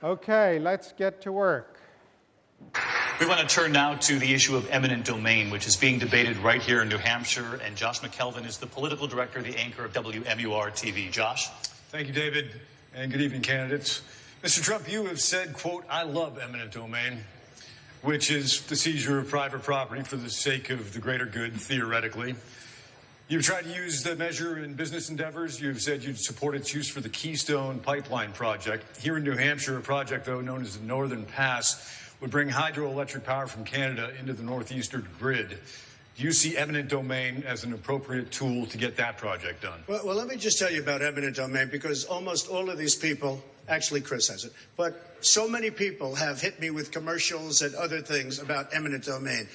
Okay, let's get to work. We want to turn now to the issue of eminent domain, which is being debated right here in New Hampshire. And Josh McKelvin is the political director, the anchor of WMUR-TV. Josh? Thank you, David, and good evening, candidates. Mr. Trump, you have said, quote, "I love eminent domain," which is the seizure of private property for the sake of the greater good, theoretically. You've tried to use the measure in business endeavors. You've said you'd support its use for the Keystone Pipeline project. Here in New Hampshire, a project, though, known as the Northern Pass, would bring hydroelectric power from Canada into the northeastern grid. Do you see eminent domain as an appropriate tool to get that project done? Well, let me just tell you about eminent domain, because almost all of these people actually criticize it. But so many people have hit me with commercials and other things about eminent domain.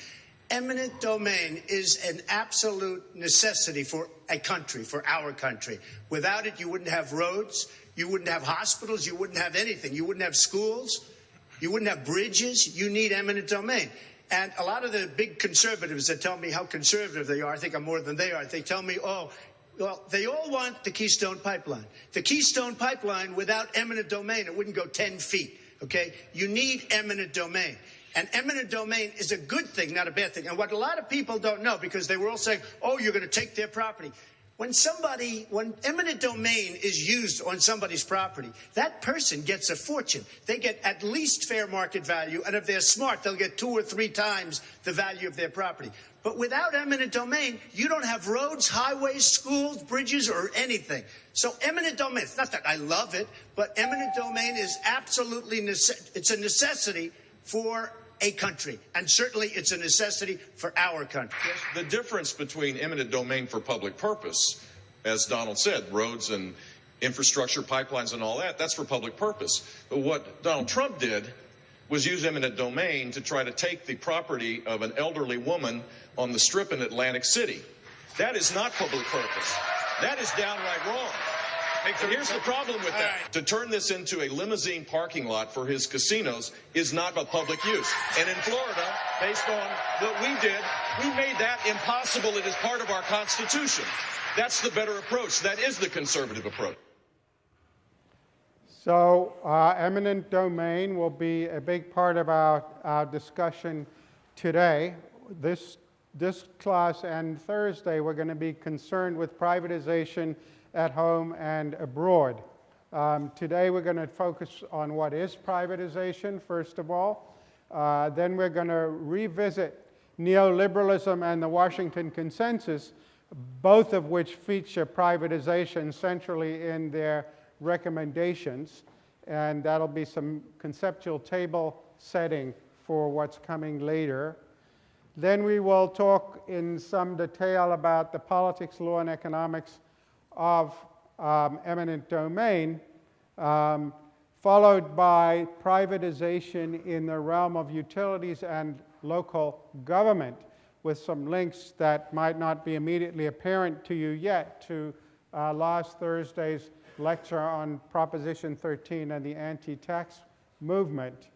Eminent domain is an absolute necessity for a country, for our country. Without it, you wouldn't have roads, you wouldn't have hospitals, you wouldn't have anything. You wouldn't have schools, you wouldn't have bridges. You need eminent domain. And a lot of the big conservatives that tell me how conservative they are, I think I'm more than they are, they tell me, oh, well, they all want the Keystone Pipeline. The Keystone Pipeline, without eminent domain, it wouldn't go 10 feet, okay? You need eminent domain. And eminent domain is a good thing, not a bad thing. And what a lot of people don't know, because they were all saying, oh, you're going to take their property. When eminent domain is used on somebody's property, that person gets a fortune. They get at least fair market value, and if they're smart, they'll get 2 or 3 times the value of their property. But without eminent domain, you don't have roads, highways, schools, bridges, or anything. So eminent domain, it's not that I love it, but eminent domain is absolutely, it's a necessity for a country, and certainly it's a necessity for our country. The difference between eminent domain for public purpose, as Donald said, roads and infrastructure, pipelines and all that, that's for public purpose. But what Donald Trump did was use eminent domain to try to take the property of an elderly woman on the Strip in Atlantic City. That is not public purpose. That is downright wrong. And here's the problem with that. Right. To turn this into a limousine parking lot for his casinos is not a public use. And in Florida, based on what we did, we made that impossible. It is part of our Constitution. That's the better approach. That is the conservative approach. So eminent domain will be a big part of our discussion today. This class and Thursday, we're going to be concerned with privatization at home and abroad. Today we're going to focus on what is privatization, first of all. Then we're going to revisit neoliberalism and the Washington Consensus, both of which feature privatization centrally in their recommendations. And that'll be some conceptual table setting for what's coming later. Then we will talk in some detail about the politics, law, and economics of eminent domain, followed by privatization in the realm of utilities and local government, with some links that might not be immediately apparent to you yet to last Thursday's lecture on Proposition 13 and the anti-tax movement.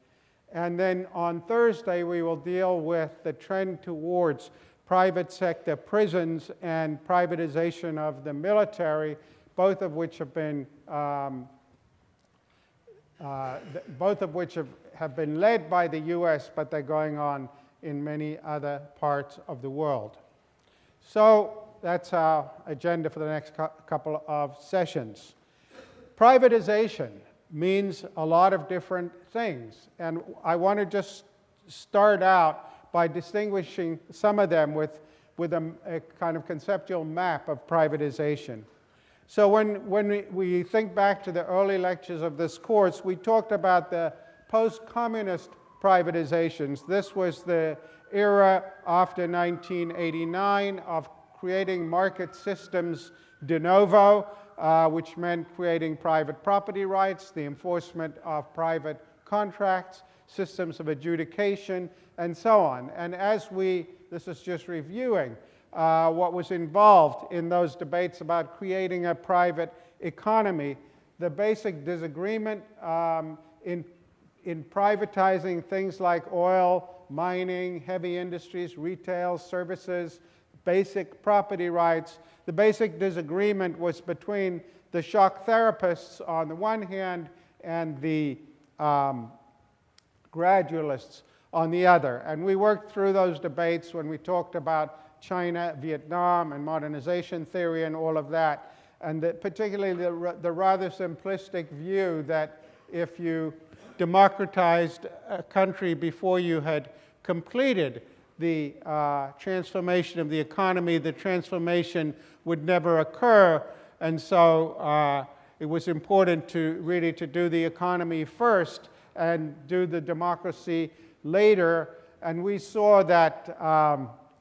And then on Thursday, we will deal with the trend towards private sector prisons and privatization of the military, both of which have been have been led by the U.S., but they're going on in many other parts of the world. So that's our agenda for the next couple of sessions. Privatization means a lot of different things, and I want to just start out by distinguishing some of them with a kind of conceptual map of privatization. So when we think back to the early lectures of this course, we talked about the post-communist privatizations. This was the era after 1989 of creating market systems de novo, which meant creating private property rights, the enforcement of private contracts, systems of adjudication, and so on. And as this is just reviewing what was involved in those debates about creating a private economy, the basic disagreement in privatizing things like oil, mining, heavy industries, retail, services, basic property rights, the basic disagreement was between the shock therapists on the one hand and the gradualists on the other. And we worked through those debates when we talked about China, Vietnam, and modernization theory and all of that. And particularly the rather simplistic view that if you democratized a country before you had completed the transformation of the economy, the transformation would never occur. And so it was important to really to do the economy first and do the democracy later. And we saw that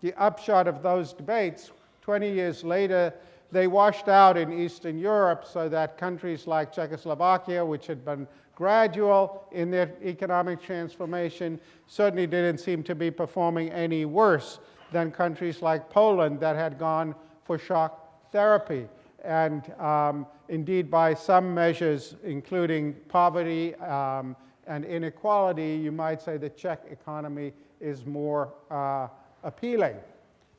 the upshot of those debates, 20 years later, they washed out in Eastern Europe, so that countries like Czechoslovakia, which had been gradual in their economic transformation, certainly didn't seem to be performing any worse than countries like Poland that had gone for shock therapy. And indeed, by some measures, including poverty and inequality, you might say the Czech economy is more appealing.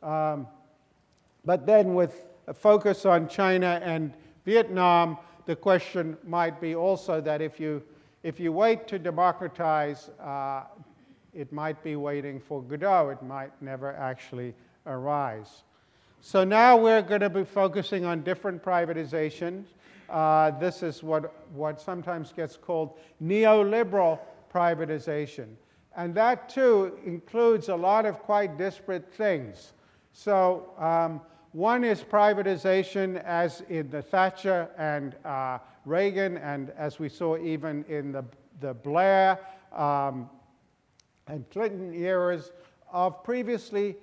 But then with a focus on China and Vietnam, the question might be also that if you wait to democratize, it might be waiting for Godot. It might never actually arise. So now we're going to be focusing on different privatizations. This is what sometimes gets called neoliberal privatization. And that, too, includes a lot of quite disparate things. So one is privatization, as in the Thatcher and Reagan, and as we saw even in the Blair and Clinton eras, of previously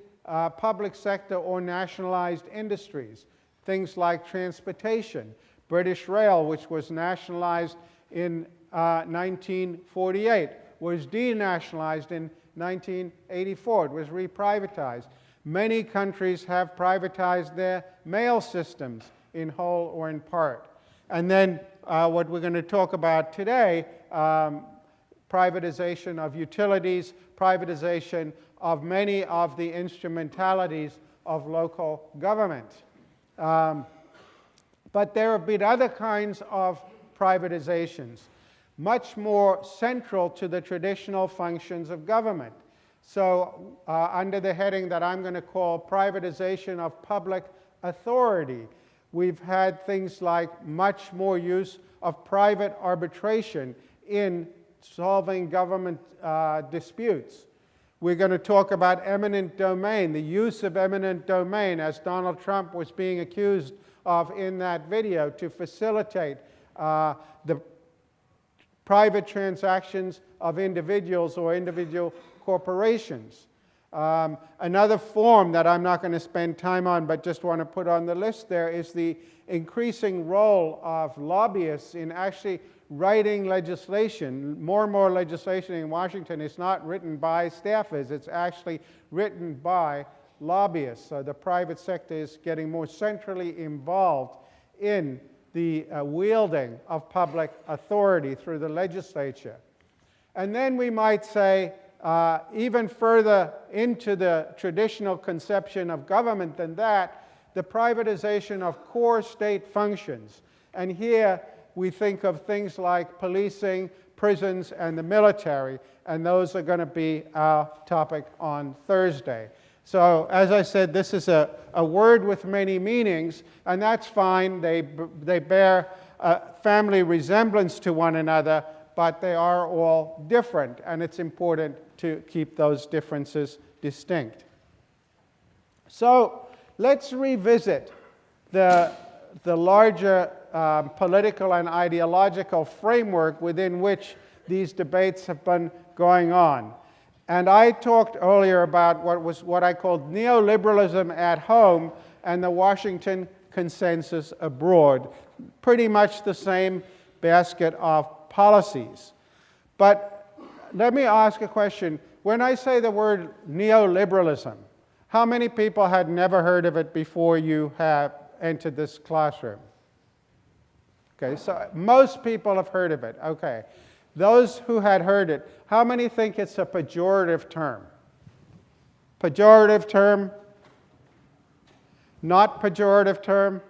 public sector or nationalized industries. Things like transportation. British Rail, which was nationalized in 1948, was denationalized in 1984. It was reprivatized. Many countries have privatized their mail systems in whole or in part. And then what we're going to talk about today, privatization of utilities, privatization of many of the instrumentalities of local government. But there have been other kinds of privatizations, much more central to the traditional functions of government. So under the heading that I'm going to call privatization of public authority, we've had things like much more use of private arbitration in solving government disputes. We're going to talk about eminent domain, the use of eminent domain, as Donald Trump was being accused of in that video, to facilitate the private transactions of individuals or individual corporations. Another form that I'm not going to spend time on, but just want to put on the list there, is the increasing role of lobbyists in actually writing legislation. More and more legislation in Washington is not written by staffers, it's actually written by lobbyists. So the private sector is getting more centrally involved in the wielding of public authority through the legislature. And then we might say, even further into the traditional conception of government than that, the privatization of core state functions. And here we think of things like policing, prisons, and the military, and those are going to be our topic on Thursday. So, as I said, this is a word with many meanings, and that's fine. They bear a family resemblance to one another, but they are all different, and it's important to keep those differences distinct. So, let's revisit the larger political and ideological framework within which these debates have been going on. And I talked earlier about what I called neoliberalism at home and the Washington Consensus abroad. Pretty much the same basket of policies. But let me ask a question. When I say the word neoliberalism, how many people had never heard of it before you have entered this classroom? Okay, so most people have heard of it. Okay. Those who had heard it, how many think it's a pejorative term? Pejorative term? Not pejorative term?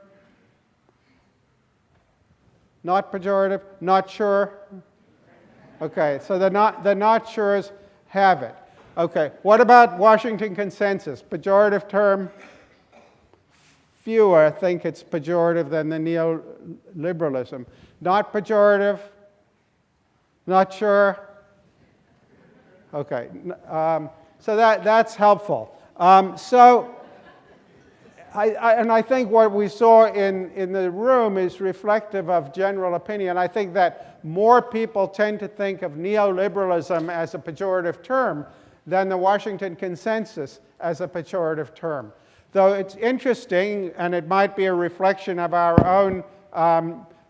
Not pejorative? Not sure? Okay, so the not sures have it. Okay, what about Washington Consensus? Pejorative term? Fewer think it's pejorative than the neoliberalism. Not pejorative? Not sure? Okay, so that's helpful. I think what we saw in the room is reflective of general opinion. I think that more people tend to think of neoliberalism as a pejorative term than the Washington Consensus as a pejorative term. Though it's interesting, and it might be a reflection of our own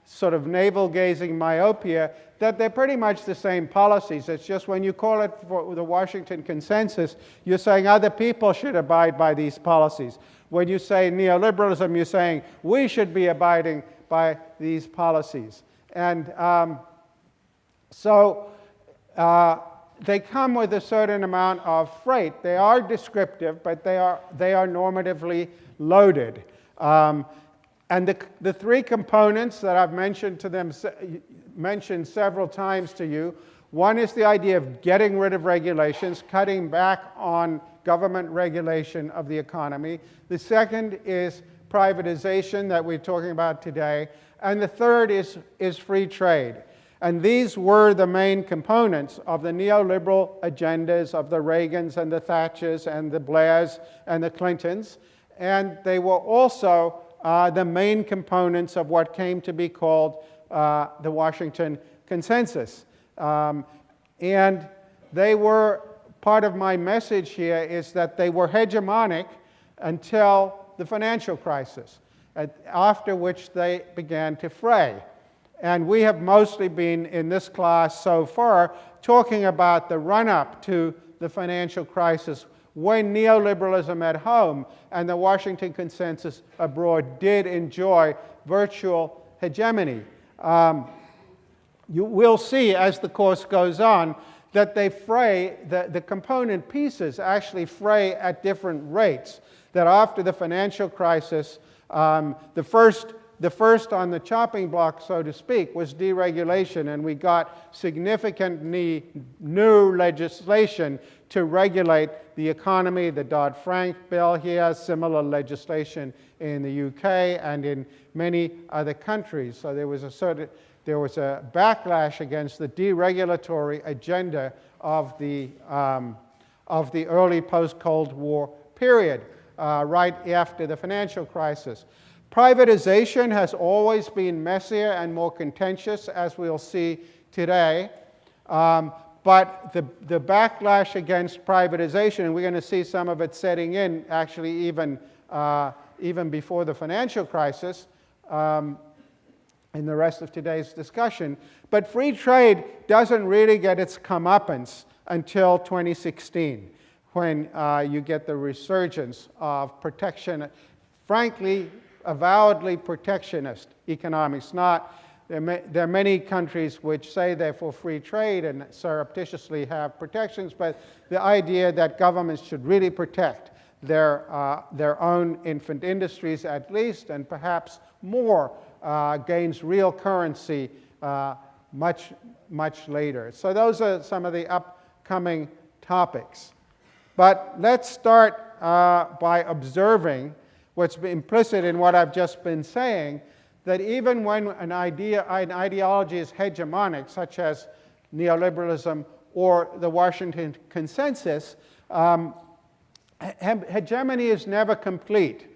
sort of navel-gazing myopia, that they're pretty much the same policies. It's just when you call it for the Washington Consensus, you're saying other people should abide by these policies. When you say neoliberalism, you're saying we should be abiding by these policies. And so they come with a certain amount of freight. They are descriptive, but they are normatively loaded. And the three components that I've mentioned several times to you, one is the idea of getting rid of regulations, cutting back on government regulation of the economy. The second is privatization that we're talking about today. And the third is free trade. And these were the main components of the neoliberal agendas of the Reagans and the Thatchers and the Blairs and the Clintons. And they were also the main components of what came to be called the Washington Consensus. And they were, part of my message here is that they were hegemonic until the financial crisis, after which they began to fray. And we have mostly been, in this class so far, talking about the run-up to the financial crisis, when neoliberalism at home and the Washington Consensus abroad did enjoy virtual hegemony. You will see as the course goes on that they fray, the component pieces actually fray at different rates. That after the financial crisis, the first on the chopping block, so to speak, was deregulation, and we got significant new legislation to regulate the economy. The Dodd-Frank bill here, similar legislation in the UK and in many other countries. So there was a backlash against the deregulatory agenda of the early post-Cold War period, right after the financial crisis. Privatization has always been messier and more contentious, as we'll see today. But the backlash against privatization, and we're going to see some of it setting in actually even before the financial crisis in the rest of today's discussion. But free trade doesn't really get its comeuppance until 2016, when you get the resurgence of protection, frankly, avowedly protectionist economics. There are many countries which say they're for free trade and surreptitiously have protections, but the idea that governments should really protect their own infant industries at least, and perhaps more, gains real currency much later. So those are some of the upcoming topics. But let's start by observing what's implicit in what I've just been saying, that even when an ideology is hegemonic, such as neoliberalism or the Washington Consensus, hegemony is never complete.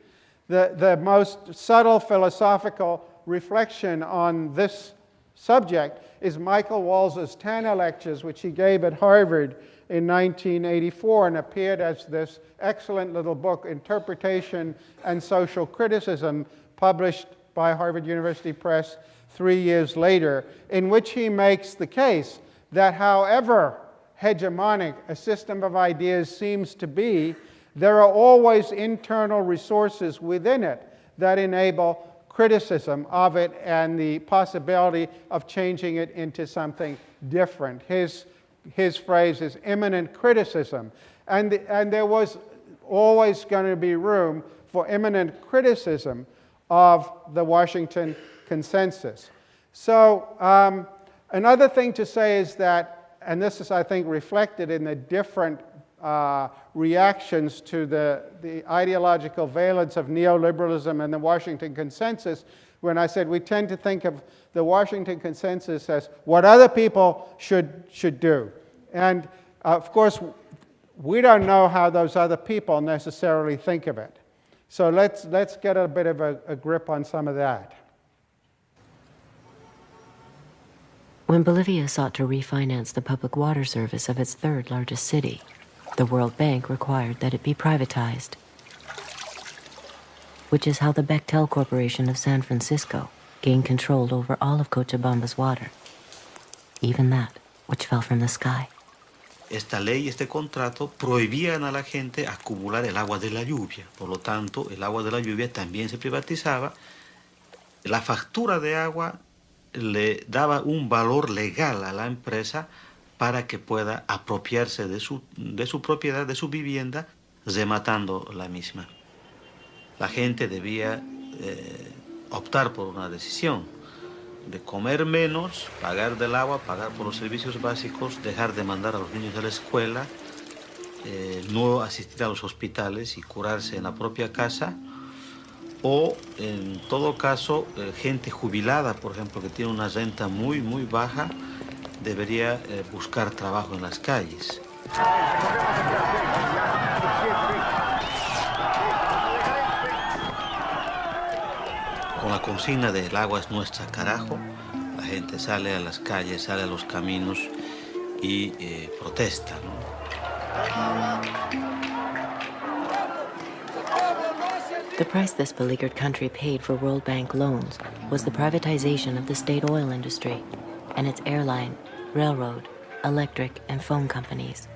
The most subtle philosophical reflection on this subject is Michael Walzer's Tanner Lectures, which he gave at Harvard in 1984 and appeared as this excellent little book, Interpretation and Social Criticism, published by Harvard University Press 3 years later, in which he makes the case that however hegemonic a system of ideas seems to be, there are always internal resources within it that enable criticism of it and the possibility of changing it into something different. His phrase is imminent criticism. And there was always going to be room for imminent criticism of the Washington Consensus. So Another thing to say is that, and this is, I think, reflected in the different reactions to the ideological valence of neoliberalism and the Washington Consensus, when I said we tend to think of the Washington Consensus as what other people should do. And of course, we don't know how those other people necessarily think of it. So let's get a bit of a grip on some of that. When Bolivia sought to refinance the public water service of its third largest city, the World Bank required that it be privatized, which is how the Bechtel Corporation of San Francisco gained control over all of Cochabamba's water, even that which fell from the sky. Esta ley, este contrato, prohibían a la gente acumular el agua de la lluvia. Por lo tanto, el agua de la lluvia también se privatizaba. La factura de agua le daba un valor legal a la empresa para que pueda apropiarse de su propiedad, de su vivienda, rematando la misma. La gente debía optar por una decisión de comer menos, pagar del agua, pagar por los servicios básicos, dejar de mandar a los niños a la escuela, no asistir a los hospitales y curarse en la propia casa, o en todo caso, gente jubilada, por ejemplo, que tiene una renta muy, muy baja, debería buscar trabajo en las calles. Con la consigna de el agua es nuestra, carajo, la gente sale a las calles, sale a los caminos y protesta, ¿no? The price this beleaguered country paid for World Bank loans was the privatization of the state oil industry and its airline, railroad, electric, and phone companies.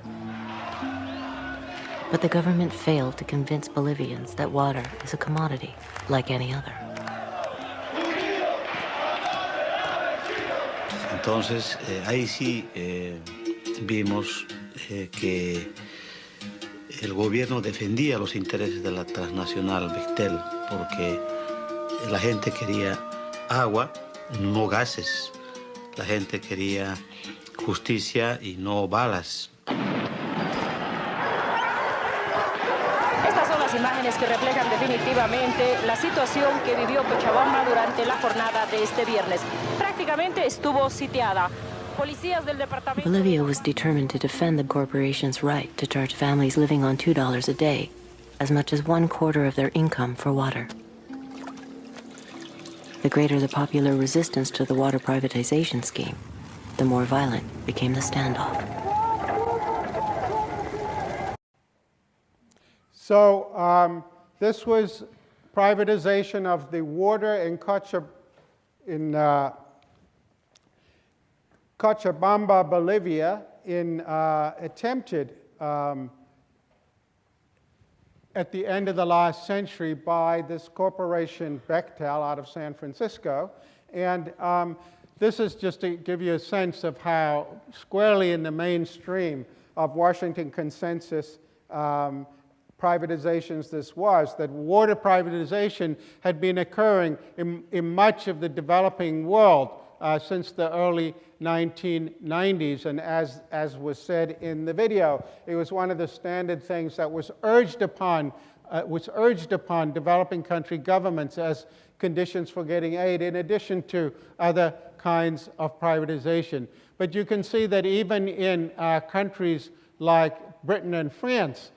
But the government failed to convince Bolivians that water is a commodity like any other. Entonces, ahí sí vimos que el gobierno defendía los intereses de la transnacional Bechtel, porque la gente quería agua, no gases. La gente quería justicia y no balas. Estas son las imágenes que reflejan definitivamente la situación que vivió Cochabamba durante la jornada de este viernes. Prácticamente estuvo sitiada. Policías del departamento... Bolivia was determined to defend the corporation's right to charge families living on $2 a day as much as 1/4 of their income for water. The greater the popular resistance to the water privatization scheme, the more violent became the standoff. So this was privatization of the water in Cochabamba, Bolivia, attempted at the end of the last century by this corporation Bechtel out of San Francisco. And this is just to give you a sense of how squarely in the mainstream of Washington Consensus privatizations this was, that water privatization had been occurring in much of the developing world since the early 1990s, and as was said in the video, it was one of the standard things that was urged upon developing country governments as conditions for getting aid, in addition to other kinds of privatization. But you can see that even in countries like Britain and France,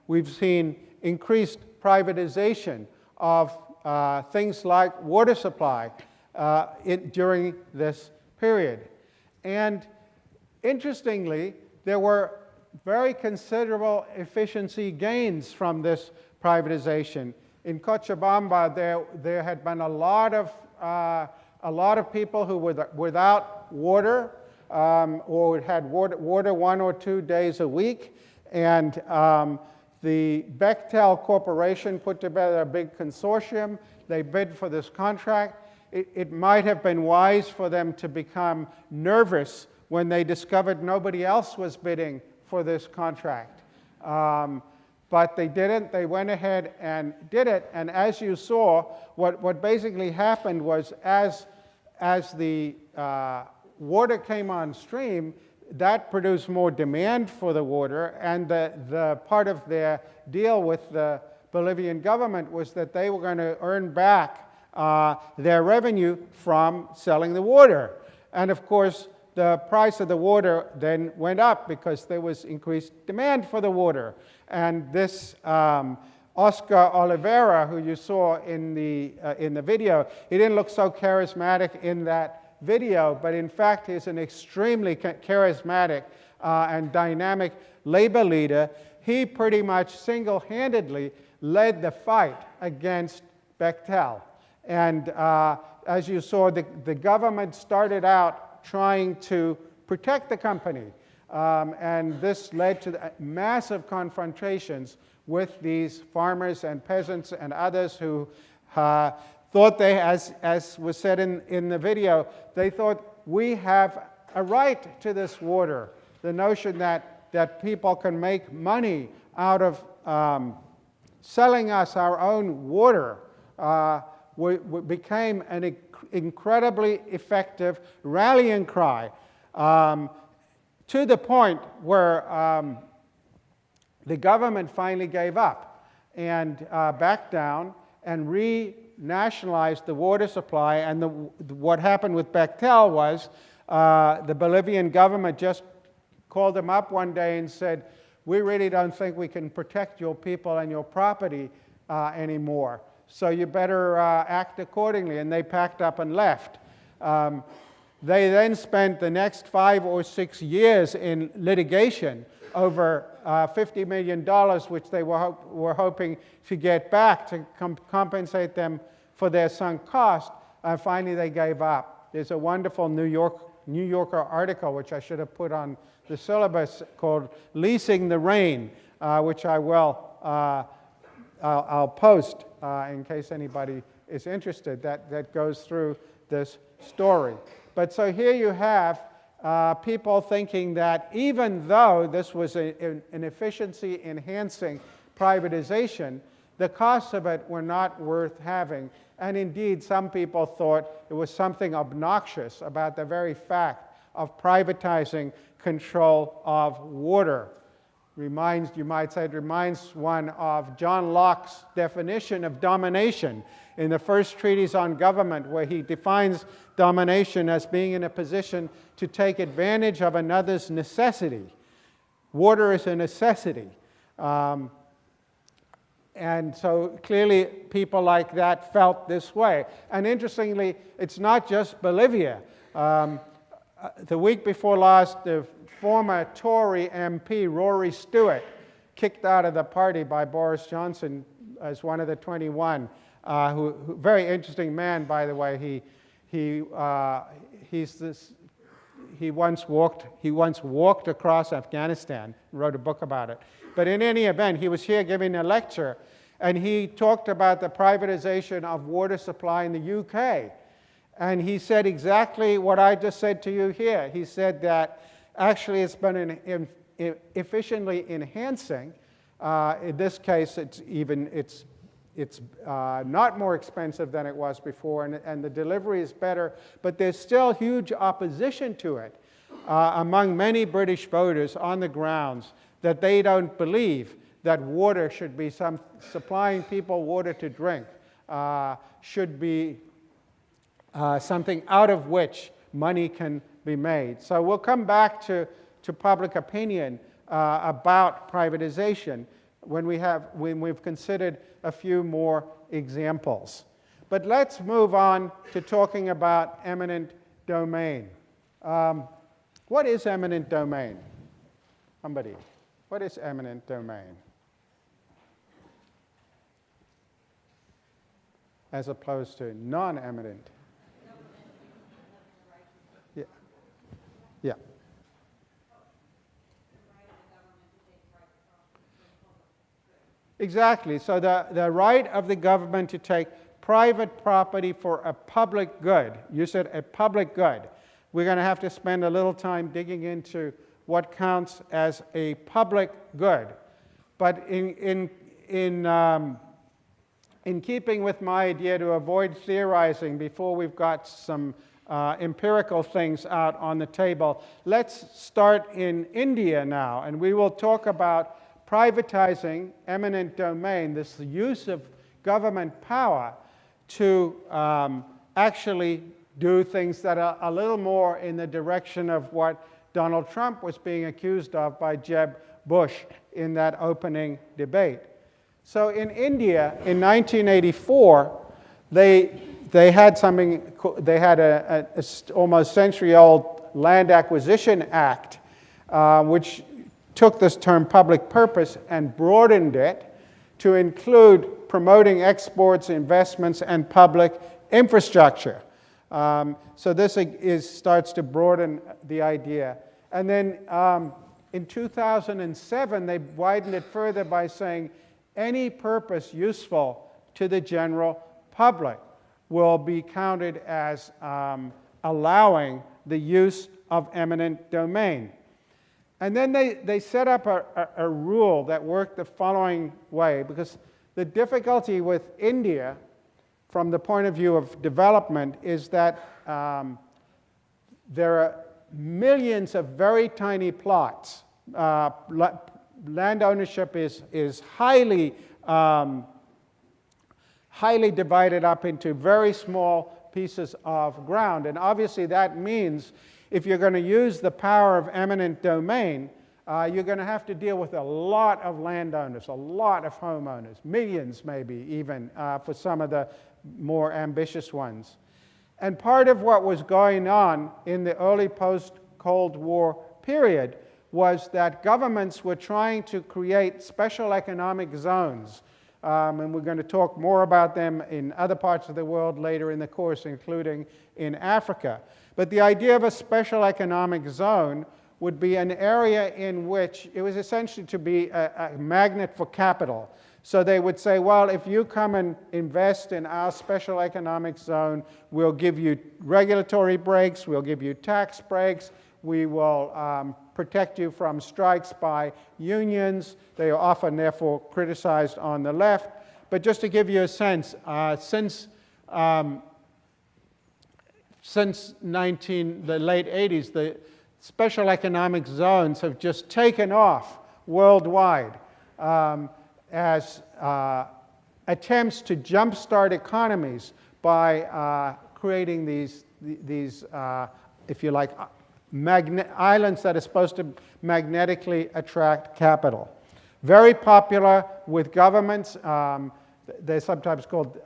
we've seen increased privatization of things like water supply during this period. And interestingly, there were very considerable efficiency gains from this privatization. In Cochabamba, there had been a lot of people who were without water or had water 1 or 2 days a week, and the Bechtel Corporation put together a big consortium. They bid for this contract. It might have been wise for them to become nervous when they discovered nobody else was bidding for this contract. But they didn't. They went ahead and did it. And as you saw, what basically happened was as the water came on stream, that produced more demand for the water, and the part of their deal with the Bolivian government was that they were going to earn back their revenue from selling the water. And of course, the price of the water then went up because there was increased demand for the water. And this Oscar Oliveira, who you saw in the video, he didn't look so charismatic in that video, but in fact he's an extremely charismatic and dynamic labor leader. He pretty much single-handedly led the fight against Bechtel. And as you saw, the government started out trying to protect the company. And this led to massive confrontations with these farmers and peasants and others who thought they, as was said in the video, they thought we have a right to this water. The notion that people can make money out of selling us our own water became an incredibly effective rallying cry, to the point where the government finally gave up and backed down and re-nationalized the water supply. And what happened with Bechtel was the Bolivian government just called them up one day and said, we really don't think we can protect your people and your property anymore, so you better act accordingly. And they packed up and left. They then spent the next 5 or 6 years in litigation over $50 million, which they were hoping to get back to compensate them for their sunk cost. Finally, they gave up. There's a wonderful New Yorker article, which I should have put on the syllabus, called Leasing the Rain, which I'll post in case anybody is interested, that goes through this story. But so here you have people thinking that even though this was an efficiency-enhancing privatization, the costs of it were not worth having. And indeed, some people thought it was something obnoxious about the very fact of privatizing control of water. You might say it reminds one of John Locke's definition of domination in the first treatise on government, where he defines domination as being in a position to take advantage of another's necessity. Water is a necessity. And so clearly people like that felt this way. And interestingly, it's not just Bolivia. The week before last, the former Tory MP, Rory Stewart, kicked out of the party by Boris Johnson as one of the 21. Who very interesting man, by the way. He once walked across Afghanistan, wrote a book about it. But in any event, he was here giving a lecture, and he talked about the privatization of water supply in the UK. And he said exactly what I just said to you here. He said that actually it's been efficiently enhancing. In this case, it's not more expensive than it was before, and the delivery is better, but there's still huge opposition to it among many British voters on the grounds that they don't believe that water should be supplying people water to drink should be something out of which money can be made. So we'll come back to public opinion about privatization when we've considered a few more examples. But let's move on to talking about eminent domain. What is eminent domain? Somebody, what is eminent domain? As opposed to non-eminent. Yeah. Yeah. Exactly. So the right of the government to take private property for a public good. You said a public good. We're going to have to spend a little time digging into what counts as a public good. But in keeping with my idea to avoid theorizing before we've got some empirical things out on the table. Let's start in India now, and we will talk about privatizing eminent domain, this use of government power to actually do things that are a little more in the direction of what Donald Trump was being accused of by Jeb Bush in that opening debate. So in India, in 1984, they had something, they had a almost century-old Land Acquisition Act, which took this term public purpose and broadened it to include promoting exports, investments, and public infrastructure. So this starts to broaden the idea. And then in 2007, they widened it further by saying any purpose useful to the general public will be counted as allowing the use of eminent domain. And then they set up a rule that worked the following way, because the difficulty with India from the point of view of development is that there are millions of very tiny plots. Land ownership is highly divided up into very small pieces of ground. And obviously that means if you're going to use the power of eminent domain, you're going to have to deal with a lot of landowners, a lot of homeowners, millions maybe even for some of the more ambitious ones. And part of what was going on in the early post-Cold War period was that governments were trying to create special economic zones. And we're going to talk more about them in other parts of the world later in the course, including in Africa. But the idea of a special economic zone would be an area in which it was essentially to be a magnet for capital. So they would say, well, if you come and invest in our special economic zone, we'll give you regulatory breaks, we'll give you tax breaks, we will protect you from strikes by unions. They are often, therefore, criticized on the left. But just to give you a sense, since the late 80s, the special economic zones have just taken off worldwide as attempts to jumpstart economies by creating these if you like, islands that are supposed to magnetically attract capital. Very popular with governments. They're sometimes called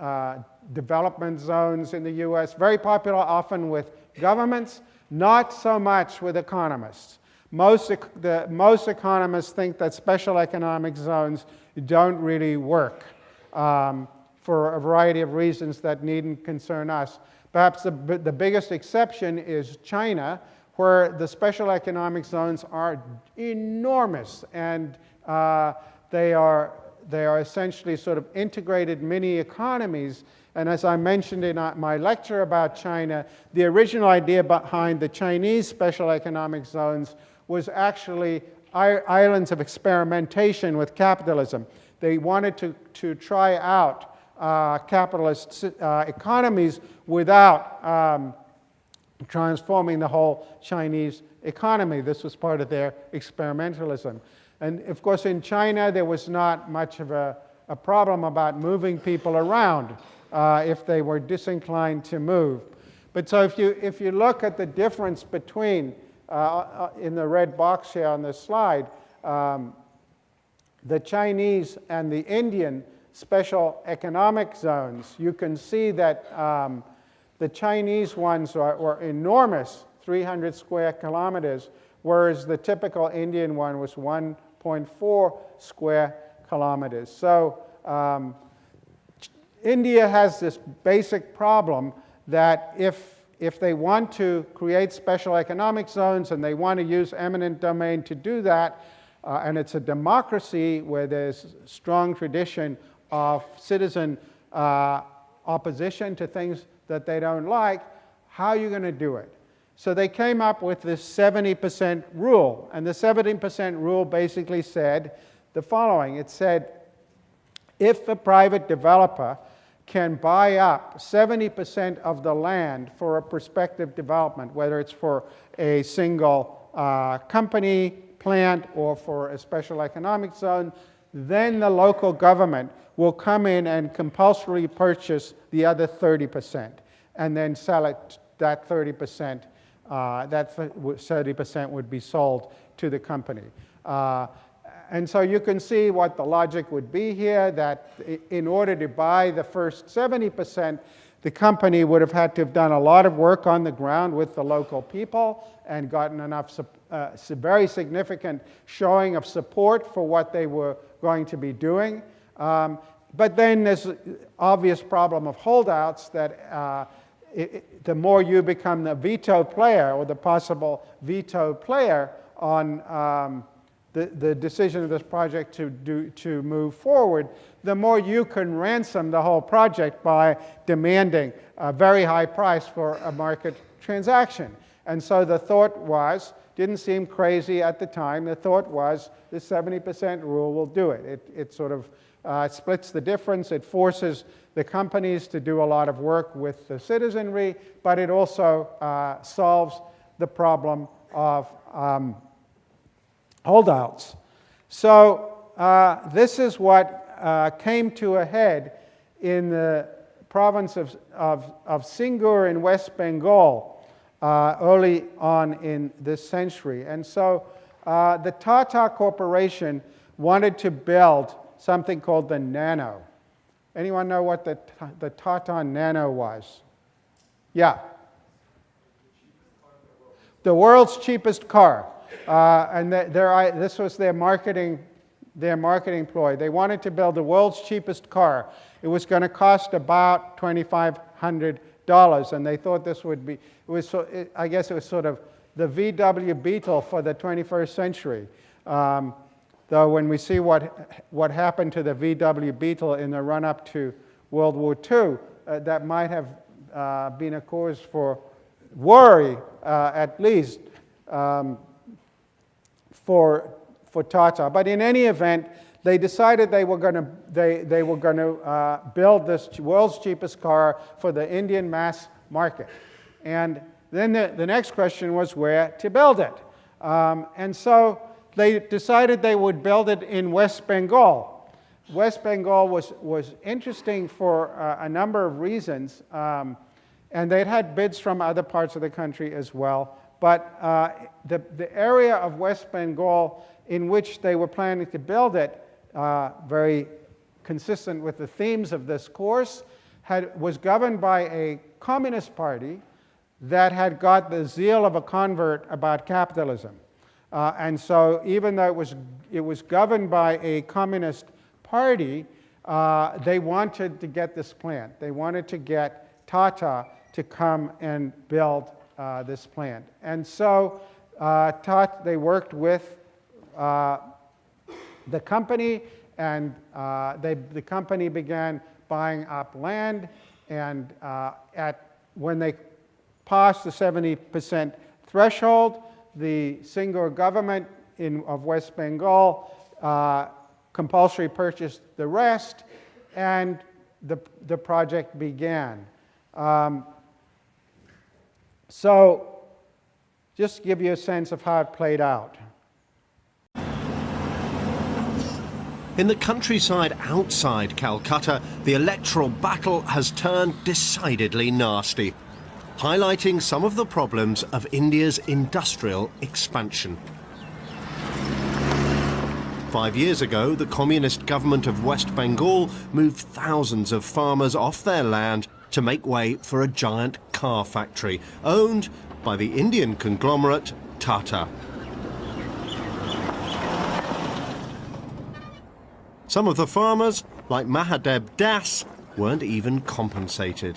development zones in the US. Very popular often with governments, not so much with economists. Most economists think that special economic zones don't really work for a variety of reasons that needn't concern us. Perhaps the biggest exception is China, where the special economic zones are enormous, and they are essentially sort of integrated mini economies. And as I mentioned in my lecture about China, the original idea behind the Chinese special economic zones was actually islands of experimentation with capitalism. They wanted to try out capitalist economies without transforming the whole Chinese economy. This was part of their experimentalism. And of course, in China, there was not much of a problem about moving people around if they were disinclined to move. But so if you look at the difference between, in the red box here on this slide, the Chinese and the Indian special economic zones, you can see that the Chinese ones were enormous, 300 square kilometers, whereas the typical Indian one was 1.4 square kilometers. So India has this basic problem that if they want to create special economic zones and they want to use eminent domain to do that, and it's a democracy where there's strong tradition of citizen opposition to things that they don't like, how are you going to do it? So they came up with this 70% rule. And the 70% rule basically said the following. It said, if a private developer can buy up 70% of the land for a prospective development, whether it's for a single company, plant, or for a special economic zone, then the local government will come in and compulsorily purchase the other 30% and then sell it, that 30%, that 30% would be sold to the company. And so you can see what the logic would be here, that in order to buy the first 70%, the company would have had to have done a lot of work on the ground with the local people and gotten enough very significant showing of support for what they were going to be doing. But then there's an obvious problem of holdouts that the more you become the veto player or the possible veto player on the decision of this project to move forward, the more you can ransom the whole project by demanding a very high price for a market transaction. And so the thought was, didn't seem crazy at the time, the thought was the 70% rule will do it. It sort of splits the difference. It forces the companies to do a lot of work with the citizenry, but it also solves the problem of holdouts. So this is what came to a head in the province of Singur in West Bengal early on in this century. And so the Tata Corporation wanted to build something called the Nano. Anyone know what the Tata Nano was? Yeah. The world's cheapest car. And this was their marketing ploy. They wanted to build the world's cheapest car. It was going to cost about $2,500, and they thought this would be, I guess it was sort of the VW Beetle for the 21st century. Though when we see what happened to the VW Beetle in the run-up to World War II, that might have been a cause for worry, at least, for Tata. But in any event, they decided they were going to build this world's cheapest car for the Indian mass market. And then the next question was where to build it. And so they decided they would build it in West Bengal. West Bengal was interesting for a number of reasons, and they'd had bids from other parts of the country as well. But the area of West Bengal in which they were planning to build it, very consistent with the themes of this course, was governed by a communist party that had got the zeal of a convert about capitalism. And so even though it was governed by a communist party, they wanted to get this plant. They wanted to get Tata to come and build this plant. And so they worked with the company, and the company began buying up land, and when they passed the 70% threshold, the Singur government of West Bengal compulsory purchased the rest, and the project began. So just to give you a sense of how it played out. In the countryside outside Calcutta, the electoral battle has turned decidedly nasty, highlighting some of the problems of India's industrial expansion. 5 years ago, the communist government of West Bengal moved thousands of farmers off their land to make way for a giant car factory owned by the Indian conglomerate Tata. Some of the farmers, like Mahadev Das, weren't even compensated.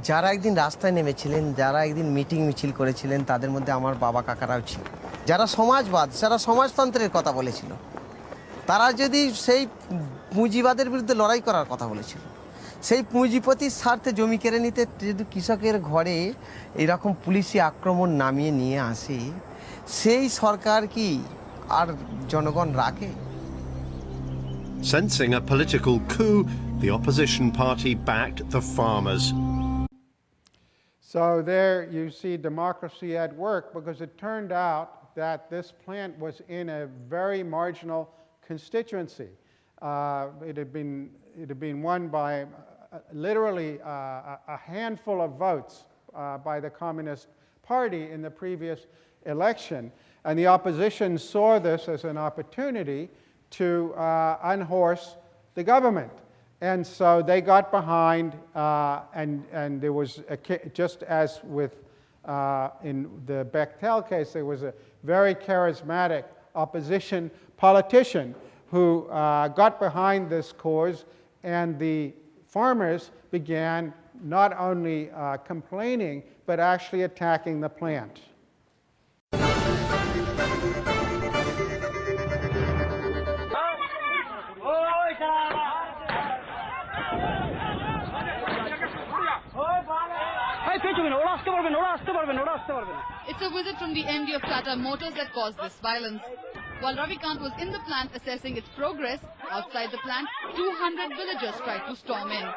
যারা একদিন রাস্তায় নেমেছিলেন, যারা একদিন meeting মিছিল করেছিলেন, তাদের মধ্যে আমার বাবা কাকারাও ছিল। যারা সমাজবাদ, যারা সমাজতন্ত্রের কথা বলেছিল, তারা যদি সেই পুঁজিবাদের বিরুদ্ধে লড়াই করার কথা বলেছিল, সেই পুঁজিপতির স্বার্থে জমি কেড়ে নিতে যদি কৃষকের ঘরে এইরকম পুলিশি আক্রমণ নামিয়ে নিয়ে আসে, সেই সরকার কি আর জনগণ রাখে? Sensing a political coup, The opposition party backed the farmers. So there you see democracy at work, because it turned out that this plant was in a very marginal constituency. It had been won by literally a handful of votes by the Communist Party in the previous election. And the opposition saw this as an opportunity to unhorse the government. And so they got behind, and there was, just as with in the Bechtel case, there was a very charismatic opposition politician who got behind this cause, and the farmers began not only complaining, but actually attacking the plant. It's a visit from the MD of Tata Motors that caused this violence. While Ravikant was in the plant assessing its progress, outside the plant, 200 villagers tried to storm in.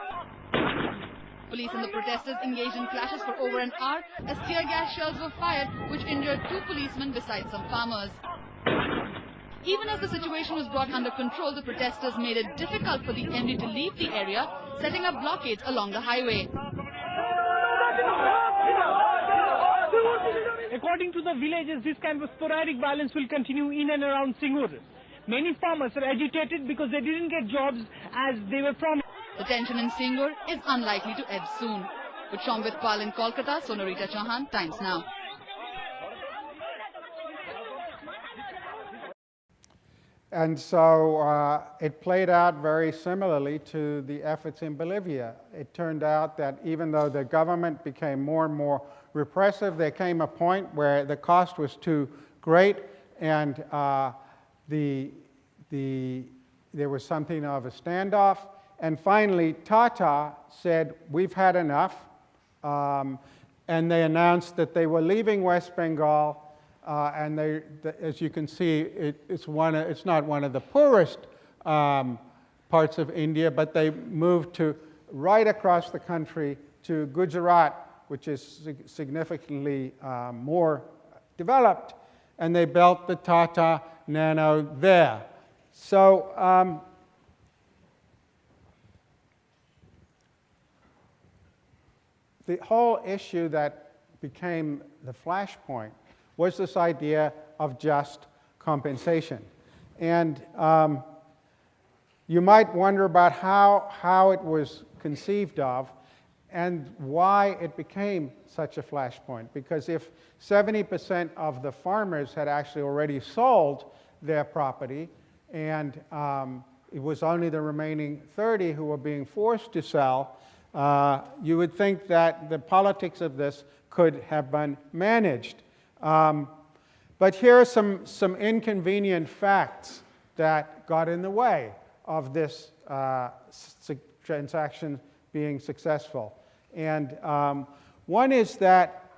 Police and the protesters engaged in clashes for over an hour as tear gas shells were fired, which injured 2 policemen besides some farmers. Even as the situation was brought under control, the protesters made it difficult for the MD to leave the area, setting up blockades along the highway. According to the villagers, this kind of sporadic violence will continue in and around Singur. Many farmers are agitated because they didn't get jobs as they were promised. The tension in Singur is unlikely to ebb soon. With Shomvit Pal in Kolkata, Sonorita Chauhan, Times Now. And so it played out very similarly to the efforts in Bolivia. It turned out that even though the government became more and more repressive, there came a point where the cost was too great, and there was something of a standoff. And finally, Tata said, "We've had enough," and they announced that they were leaving West Bengal. And as you can see, it's not one of the poorest parts of India, but they moved to right across the country to Gujarat, which is significantly more developed, and they built the Tata Nano there. So the whole issue that became the flashpoint was this idea of just compensation. And you might wonder about how it was conceived of and why it became such a flashpoint. Because if 70% of the farmers had actually already sold their property, and it was only the remaining 30 who were being forced to sell, you would think that the politics of this could have been managed. But here are some inconvenient facts that got in the way of this transaction being successful. And one is that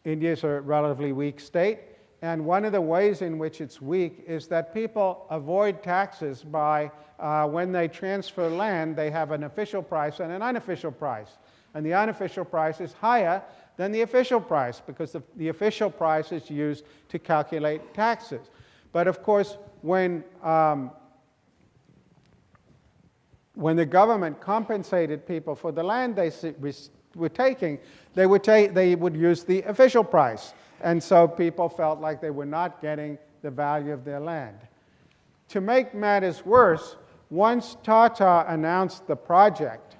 India is a relatively weak state, and one of the ways in which it's weak is that people avoid taxes by, when they transfer land, they have an official price and an unofficial price. And the unofficial price is higher than the official price, because the official price is used to calculate taxes. But of course, when the government compensated people for the land they were taking, they would use the official price. And so people felt like they were not getting the value of their land. To make matters worse, once Tata announced the project,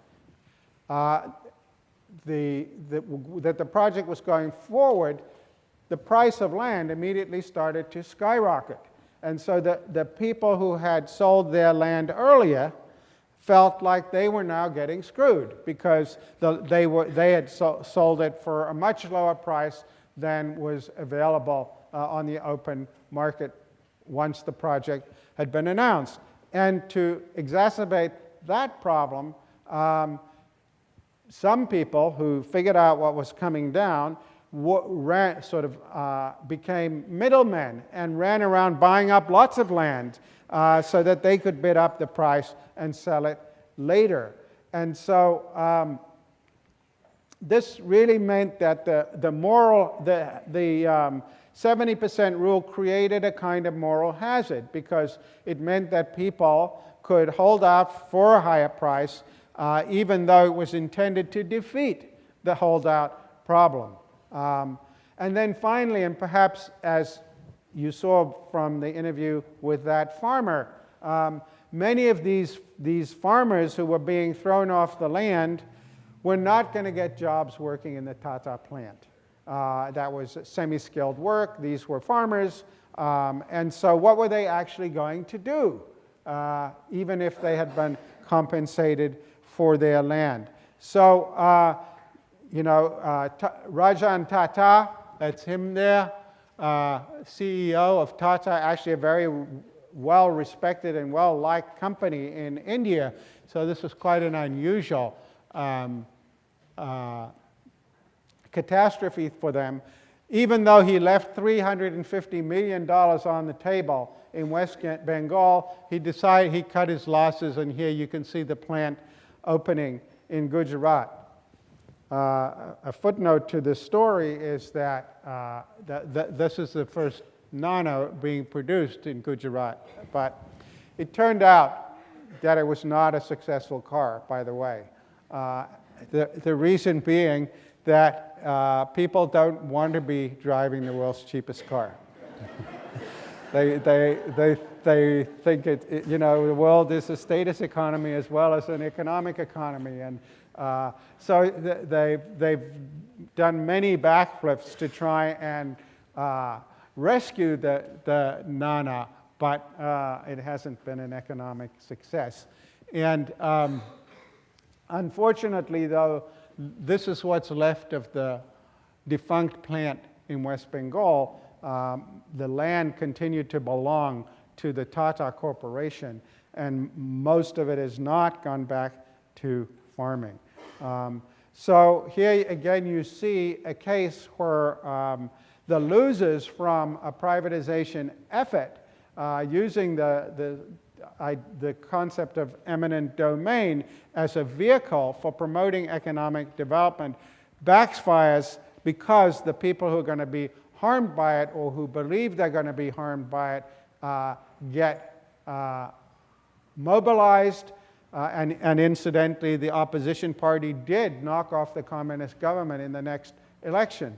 that the project was going forward, the price of land immediately started to skyrocket. And so the people who had sold their land earlier felt like they were now getting screwed, because they had sold it for a much lower price than was available on the open market once the project had been announced. And to exacerbate that problem, some people who figured out what was coming down became middlemen and ran around buying up lots of land so that they could bid up the price and sell it later. And so this really meant that the 70% rule created a kind of moral hazard, because it meant that people could hold out for a higher price even though it was intended to defeat the holdout problem. And then finally, and perhaps as you saw from the interview with that farmer, many of these farmers who were being thrown off the land were not going to get jobs working in the Tata plant. That was semi-skilled work. These were farmers. And so what were they actually going to do, even if they had been compensated for their land? So, Rajan Tata, that's him there, CEO of Tata, actually a very well-respected and well-liked company in India. So this was quite an unusual catastrophe for them. Even though he left $350 million on the table in West Bengal, he decided he cut his losses, and here you can see the plant opening in Gujarat. A footnote to this story is that, this is the first nano being produced in Gujarat, but it turned out that it was not a successful car, by the way. The reason being that people don't want to be driving the world's cheapest car. They think the world is a status economy as well as an economic economy, and so they've done many backflips to try and rescue the Nana, but it hasn't been an economic success. And unfortunately, though, this is what's left of the defunct plant in West Bengal. The land continued to belong to the Tata Corporation, and most of it has not gone back to farming. So here again you see a case where the losers from a privatization effort, using the concept of eminent domain as a vehicle for promoting economic development, backfires because the people who are going to be harmed by it, or who believe they're going to be harmed by it, get mobilized. And incidentally, the opposition party did knock off the communist government in the next election.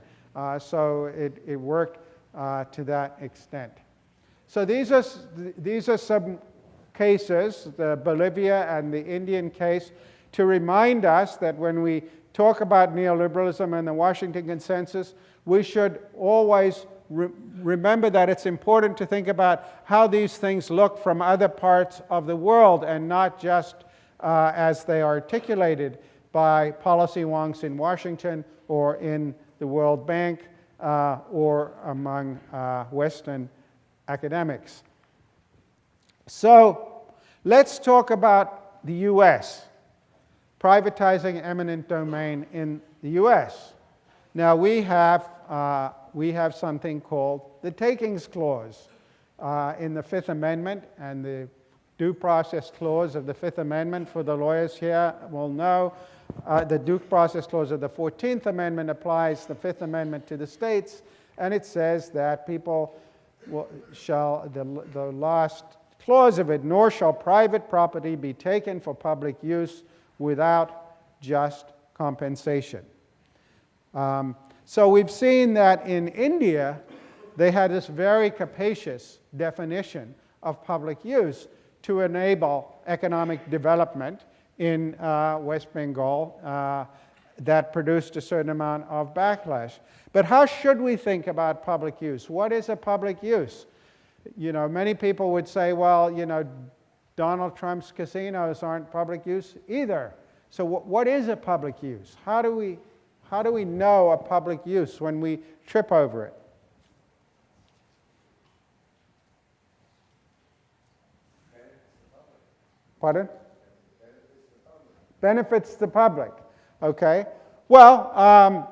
So it worked to that extent. So these are some cases, the Bolivia and the Indian case, to remind us that when we talk about neoliberalism and the Washington Consensus, we should always remember that it's important to think about how these things look from other parts of the world, and not just as they are articulated by policy wonks in Washington or in the World Bank or among Western academics. So let's talk about the US, privatizing eminent domain in the US. Now we have something called the Takings Clause in the Fifth Amendment, and the Due Process Clause of the Fifth Amendment, for the lawyers here will know, the Due Process Clause of the 14th Amendment applies the Fifth Amendment to the states, and it says that people shall, the last clause of it, nor shall private property be taken for public use without just compensation. So we've seen that in India, they had this very capacious definition of public use to enable economic development in West Bengal that produced a certain amount of backlash. But how should we think about public use? What is a public use? Many people would say, well, Donald Trump's casinos aren't public use either. So what is a public use? How do we know a public use when we trip over it? Pardon? Benefits the public. Okay. Well,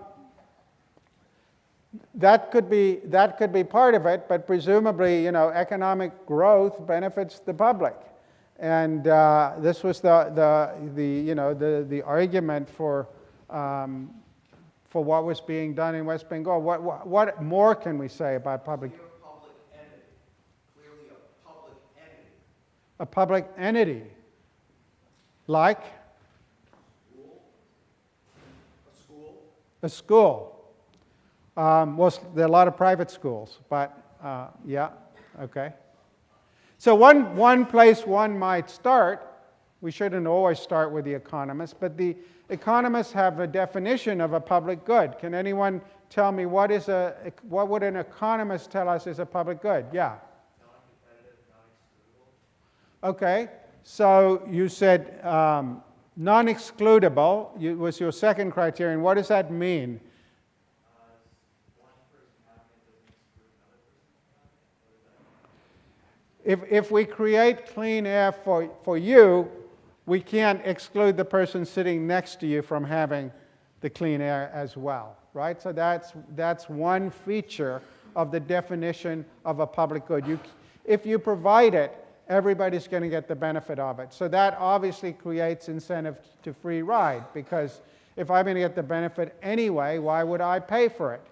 that could be part of it, but presumably, economic growth benefits the public. And this was the argument for what was being done in West Bengal. What more can we say about public? Public entity. Clearly a public entity. A public entity, like a school. Well, there are a lot of private schools, but yeah, okay. So one place one might start, we shouldn't always start with the economists, but the economists have a definition of a public good. Can anyone tell me what would an economist tell us is a public good? Yeah. Non-competitive, non-excludable. Okay, so you said non-excludable was your second criterion. What does that mean? If we create clean air for you, we can't exclude the person sitting next to you from having the clean air as well, right? So that's one feature of the definition of a public good. If you provide it, everybody's going to get the benefit of it. So that obviously creates incentive to free ride, because if I'm going to get the benefit anyway, why would I pay for it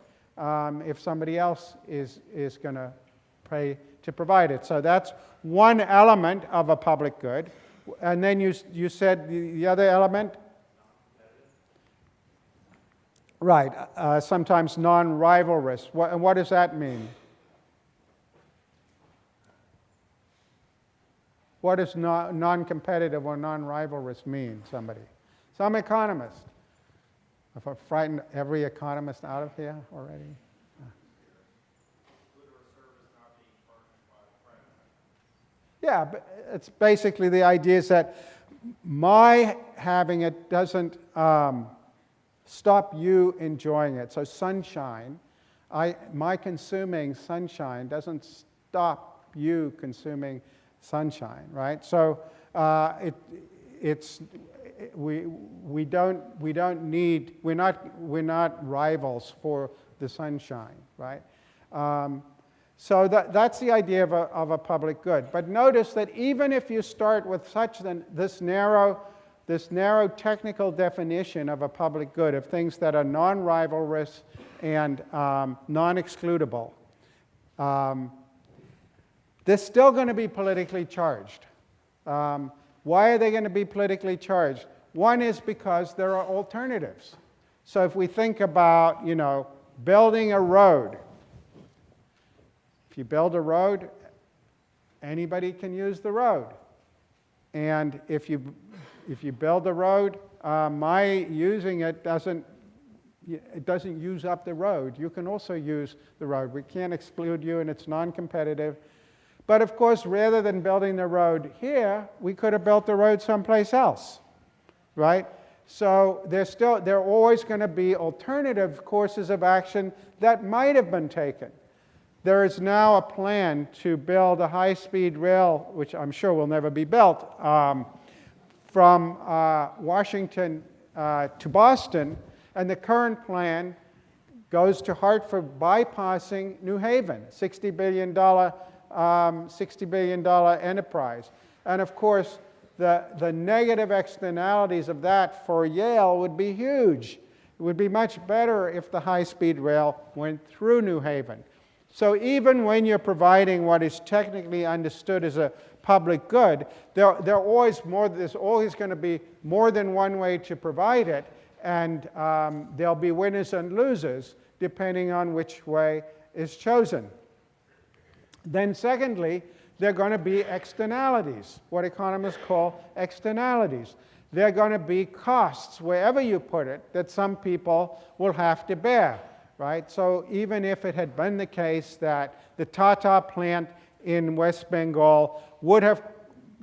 if somebody else is going to pay to provide it? So that's one element of a public good. And then you said the other element? Right, sometimes non-rivalrous. And what does that mean? What does non-competitive or non-rivalrous mean, somebody? Some economist. If I frightened every economist out of here already? Yeah, but it's basically the idea is that my having it doesn't stop you enjoying it. So sunshine, my consuming sunshine doesn't stop you consuming sunshine, right? So we're not rivals for the sunshine, right? So that's the idea of a public good. But notice that even if you start with this narrow technical definition of a public good, of things that are non-rivalrous and non-excludable, they're still going to be politically charged. Why are they going to be politically charged? One is because there are alternatives. So if we think about, building a road, you build a road, anybody can use the road. And if you build the road, my using it doesn't use up the road. You can also use the road. We can't exclude you, and it's non-competitive. But of course, rather than building the road here, we could have built the road someplace else, right? So there are always going to be alternative courses of action that might have been taken. There is now a plan to build a high-speed rail, which I'm sure will never be built, from Washington to Boston, and the current plan goes to Hartford, bypassing New Haven, $60 billion enterprise. And of course, the negative externalities of that for Yale would be huge. It would be much better if the high-speed rail went through New Haven. So even when you're providing what is technically understood as a public good, there's always going to be more than one way to provide it, and there'll be winners and losers depending on which way is chosen. Then secondly, there are going to be externalities, what economists call externalities. There are going to be costs, wherever you put it, that some people will have to bear. Right? So even if it had been the case that the Tata plant in West Bengal would have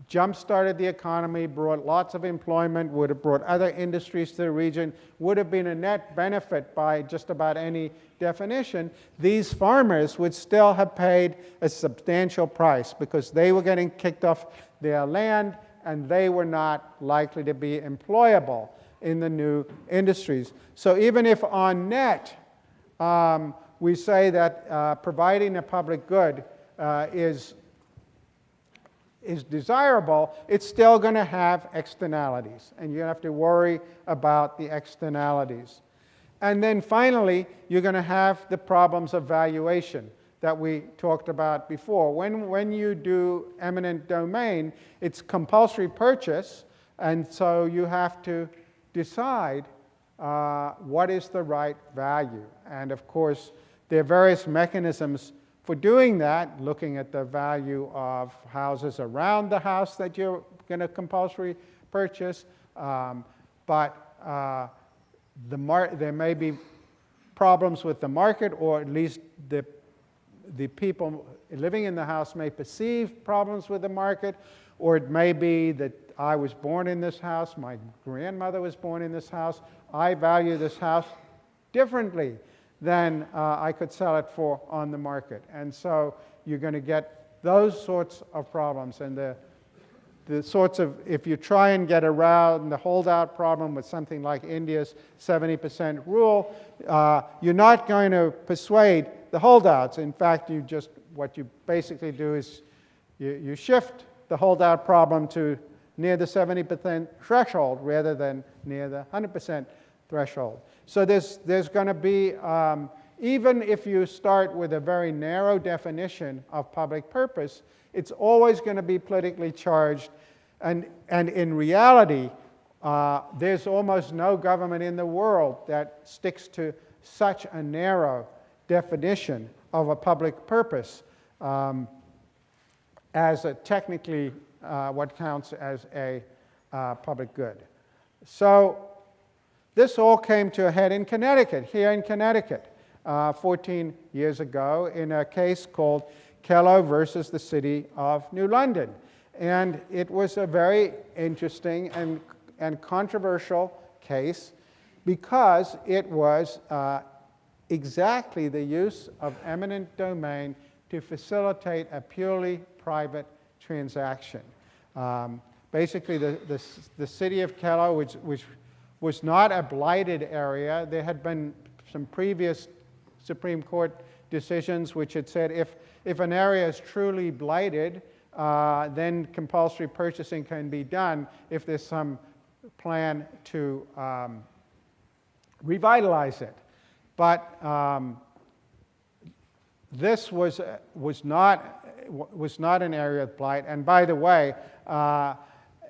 jump-started the economy, brought lots of employment, would have brought other industries to the region, would have been a net benefit by just about any definition, these farmers would still have paid a substantial price because they were getting kicked off their land and they were not likely to be employable in the new industries. So even if on net, we say that providing a public good is desirable, it's still going to have externalities, and you have to worry about the externalities. And then finally, you're going to have the problems of valuation that we talked about before. When you do eminent domain, it's compulsory purchase, and so you have to decide what is the right value. And of course, there are various mechanisms for doing that, looking at the value of houses around the house that you're going to compulsory purchase, but there may be problems with the market, or at least the people living in the house may perceive problems with the market, or it may be that I was born in this house, my grandmother was born in this house, I value this house differently than I could sell it for on the market. And so you're going to get those sorts of problems. And the sorts of, if you try and get around the holdout problem with something like India's 70% rule, you're not going to persuade the holdouts. In fact, what you basically do is you shift the holdout problem to near the 70% threshold rather than near the 100% threshold. So there's going to be, even if you start with a very narrow definition of public purpose, it's always going to be politically charged. And in reality, there's almost no government in the world that sticks to such a narrow definition of a public purpose as technically what counts as a public good. So this all came to a head in Connecticut, here in Connecticut, 14 years ago, in a case called Kello versus the City of New London. And it was a very interesting and controversial case because it was exactly the use of eminent domain to facilitate a purely private transaction. Basically, the city of Kello, which was not a blighted area, there had been some previous Supreme Court decisions which had said if an area is truly blighted, then compulsory purchasing can be done if there's some plan to revitalize it. But this was not an area of blight. And by the way,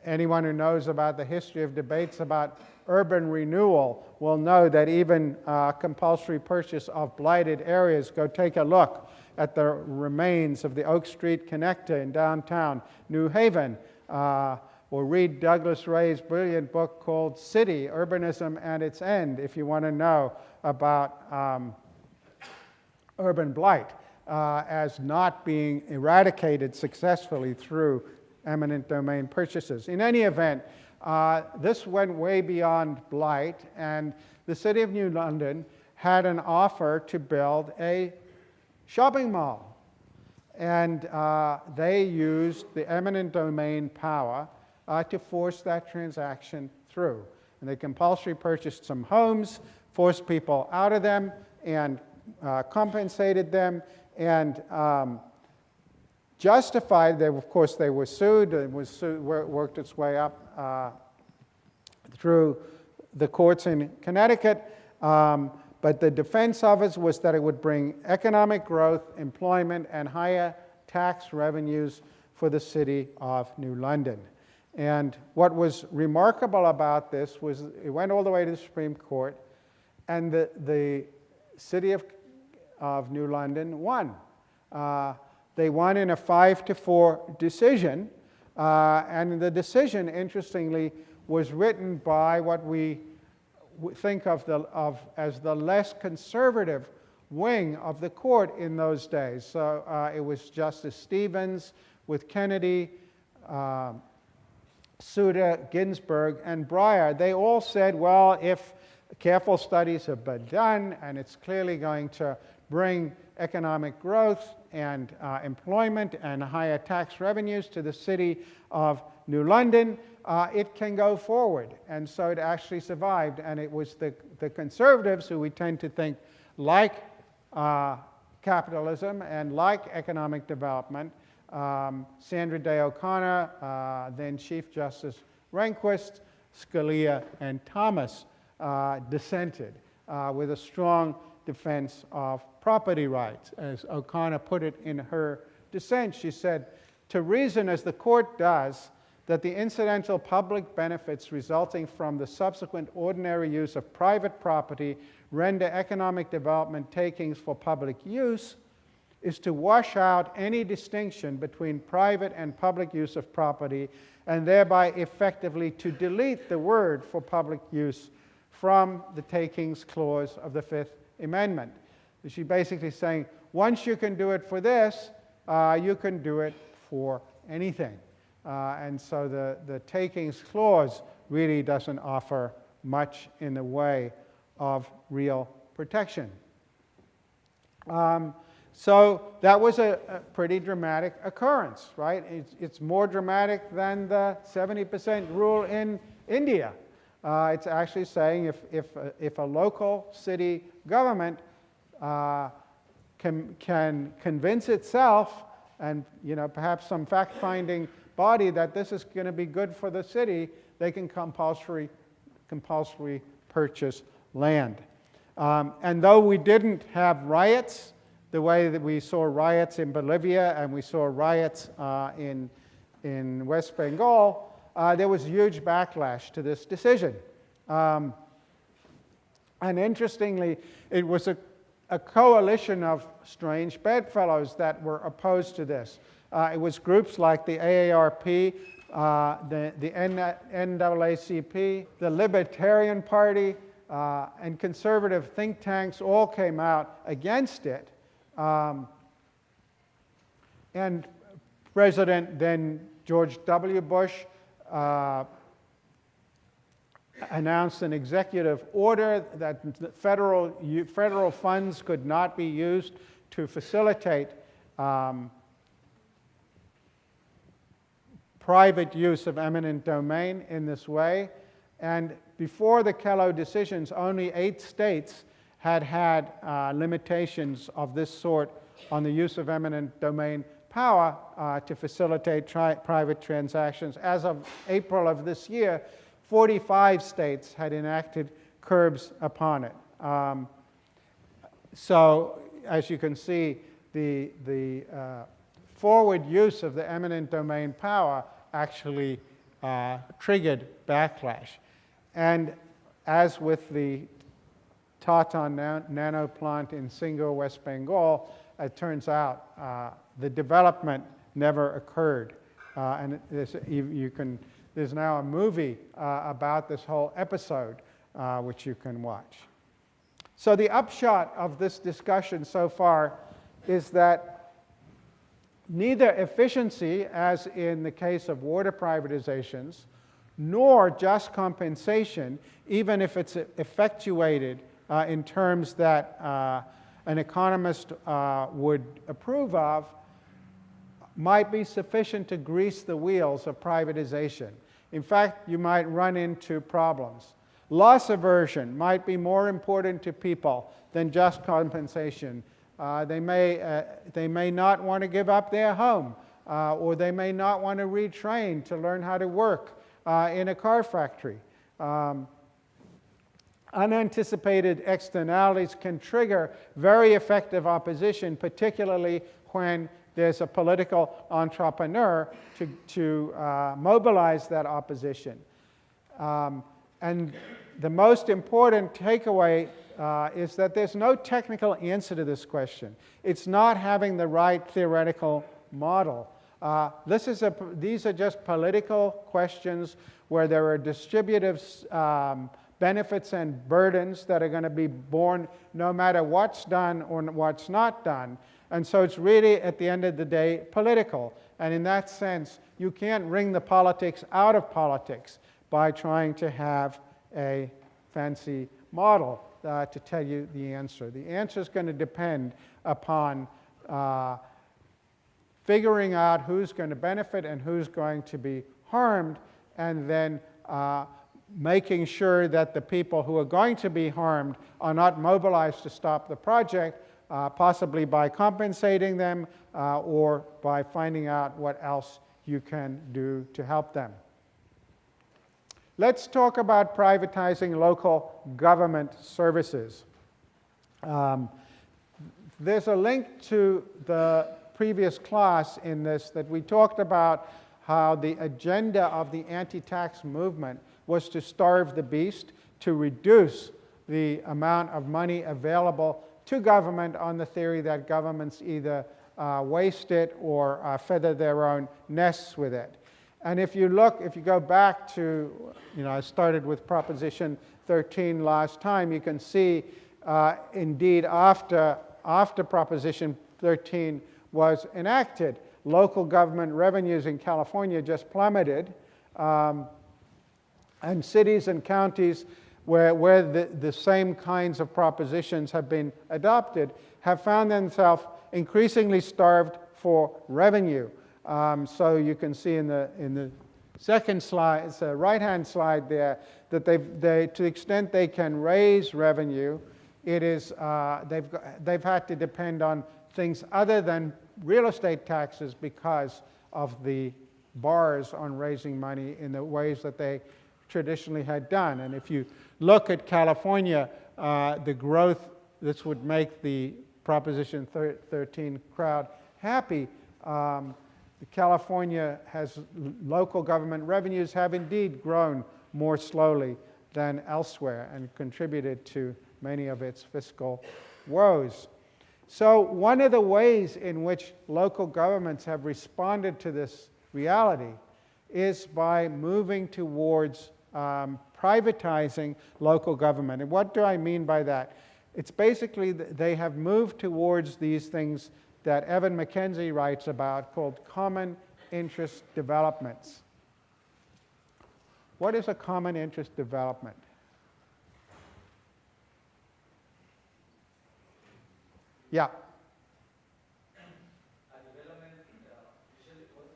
anyone who knows about the history of debates about urban renewal will know that even compulsory purchase of blighted areas, go take a look at the remains of the Oak Street Connector in downtown New Haven, or read Douglas Ray's brilliant book called City, Urbanism and Its End, if you want to know about urban blight as not being eradicated successfully through eminent domain purchases. In any event, this went way beyond blight, and the City of New London had an offer to build a shopping mall. And they used the eminent domain power to force that transaction through. And they compulsory purchased some homes, forced people out of them, and compensated them, and justified. Of course, they were sued. It worked its way up through the courts in Connecticut. But the defense of it was that it would bring economic growth, employment, and higher tax revenues for the City of New London. And what was remarkable about this was it went all the way to the Supreme Court, and the City of New London won. They won in a 5-4 decision, and the decision, interestingly, was written by what we think of as the less conservative wing of the court in those days. So it was Justice Stevens with Kennedy, Souter, Ginsburg, and Breyer. They all said, well, if careful studies have been done and it's clearly going to bring economic growth and employment and higher tax revenues to the City of New London, it can go forward. And so it actually survived. And it was the conservatives, who we tend to think like capitalism, and like economic development, Sandra Day O'Connor, then Chief Justice Rehnquist, Scalia, and Thomas dissented with a strong defense of property rights. As O'Connor put it in her dissent, she said, "To reason as the court does that the incidental public benefits resulting from the subsequent ordinary use of private property render economic development takings for public use is to wash out any distinction between private and public use of property, and thereby effectively to delete the word for public use from the takings clause of the Fifth Amendment." She's basically saying, once you can do it for this, you can do it for anything. And so the takings clause really doesn't offer much in the way of real protection. So that was a pretty dramatic occurrence, right? It's more dramatic than the 70% rule in India. It's actually saying if a local city government can convince itself, and perhaps some fact-finding body, that this is going to be good for the city, they can compulsory purchase land. And though we didn't have riots, the way that we saw riots in Bolivia and we saw riots in West Bengal, there was huge backlash to this decision. And interestingly, it was a coalition of strange bedfellows that were opposed to this. It was groups like the AARP, the NAACP, the Libertarian Party, and conservative think tanks all came out against it. And President then George W. Bush announced an executive order that federal funds could not be used to facilitate private use of eminent domain in this way. And before the Kello decisions, only 8 states had limitations of this sort on the use of eminent domain power to facilitate private transactions. As of April of this year, 45 states had enacted curbs upon it. So, as you can see, the forward use of the eminent domain power actually triggered backlash. And as with the Tata nano plant in Singapore, West Bengal, it turns out the development never occurred. And there's now a movie about this whole episode, which you can watch. So the upshot of this discussion so far is that neither efficiency, as in the case of water privatizations, nor just compensation, even if it's effectuated in terms that an economist would approve of, might be sufficient to grease the wheels of privatization. In fact, you might run into problems. Loss aversion might be more important to people than just compensation. They may not want to give up their home, or they may not want to retrain to learn how to work in a car factory. Unanticipated externalities can trigger very effective opposition, particularly when there's a political entrepreneur to mobilize that opposition. And the most important takeaway is that there's no technical answer to this question. It's not having the right theoretical model. These are just political questions where there are distributive benefits and burdens that are going to be borne no matter what's done or what's not done. And so it's really, at the end of the day, political. And in that sense, you can't wring the politics out of politics by trying to have a fancy model to tell you the answer. The answer is going to depend upon figuring out who's going to benefit and who's going to be harmed, and then making sure that the people who are going to be harmed are not mobilized to stop the project, possibly by compensating them or by finding out what else you can do to help them. Let's talk about privatizing local government services. There's a link to the previous class in this that we talked about how the agenda of the anti-tax movement was to starve the beast, to reduce the amount of money available to government on the theory that governments either waste it or feather their own nests with it. And if you go back to, I started with Proposition 13 last time, you can see indeed after Proposition 13 was enacted, local government revenues in California just plummeted, and cities and counties where the same kinds of propositions have been adopted have found themselves increasingly starved for revenue. So you can see in the second slide, it's a right-hand slide there, that to the extent they can raise revenue, it is they've had to depend on things other than real estate taxes because of the bars on raising money in the ways that they traditionally had done. And if you look at California, the growth, this would make the Proposition 13 crowd happy. California has local government revenues have indeed grown more slowly than elsewhere and contributed to many of its fiscal woes. So one of the ways in which local governments have responded to this reality is by moving towards privatizing local government. And what do I mean by that? It's basically they have moved towards these things that Evan McKenzie writes about called common interest developments. What is a common interest development? Yeah. A development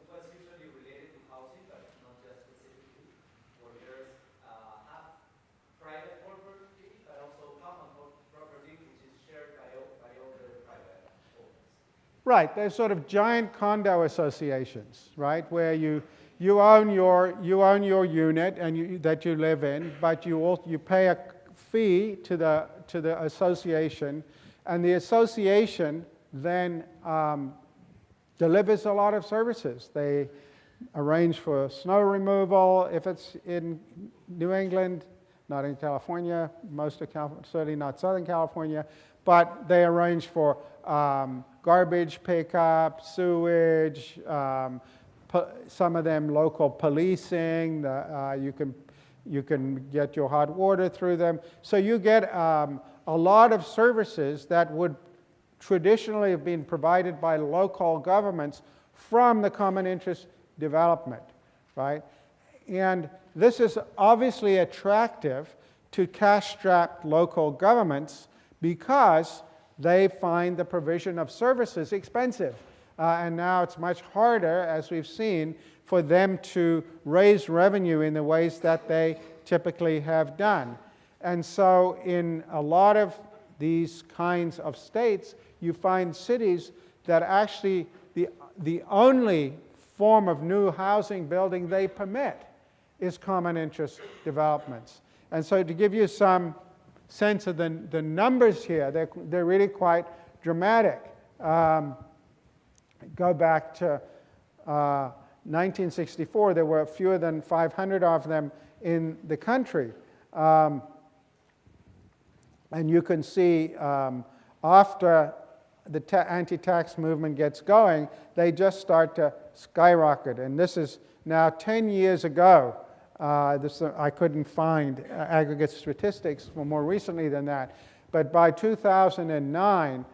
was usually related to housing, but not just specifically, where there's half private property, but also common property, which is shared by all the private owners. Right, they're sort of giant condo associations, right, where you own your unit and that you live in, but you pay a fee to the association. And the association then delivers a lot of services. They arrange for snow removal if it's in New England, not in California, most of California, certainly not Southern California, but they arrange for garbage pickup, sewage, some of them local policing. You can get your hot water through them. So you get a lot of services that would traditionally have been provided by local governments from the common interest development, right? And this is obviously attractive to cash-strapped local governments because they find the provision of services expensive. And now it's much harder, as we've seen, for them to raise revenue in the ways that they typically have done. And so in a lot of these kinds of states, you find cities that actually the only form of new housing building they permit is common interest developments. And so to give you some sense of the numbers here, they're really quite dramatic. Go back to 1964, there were fewer than 500 of them in the country. And you can see after the anti-tax movement gets going, they just start to skyrocket. And this is now 10 years ago. I couldn't find aggregate statistics for more recently than that. But by 2009,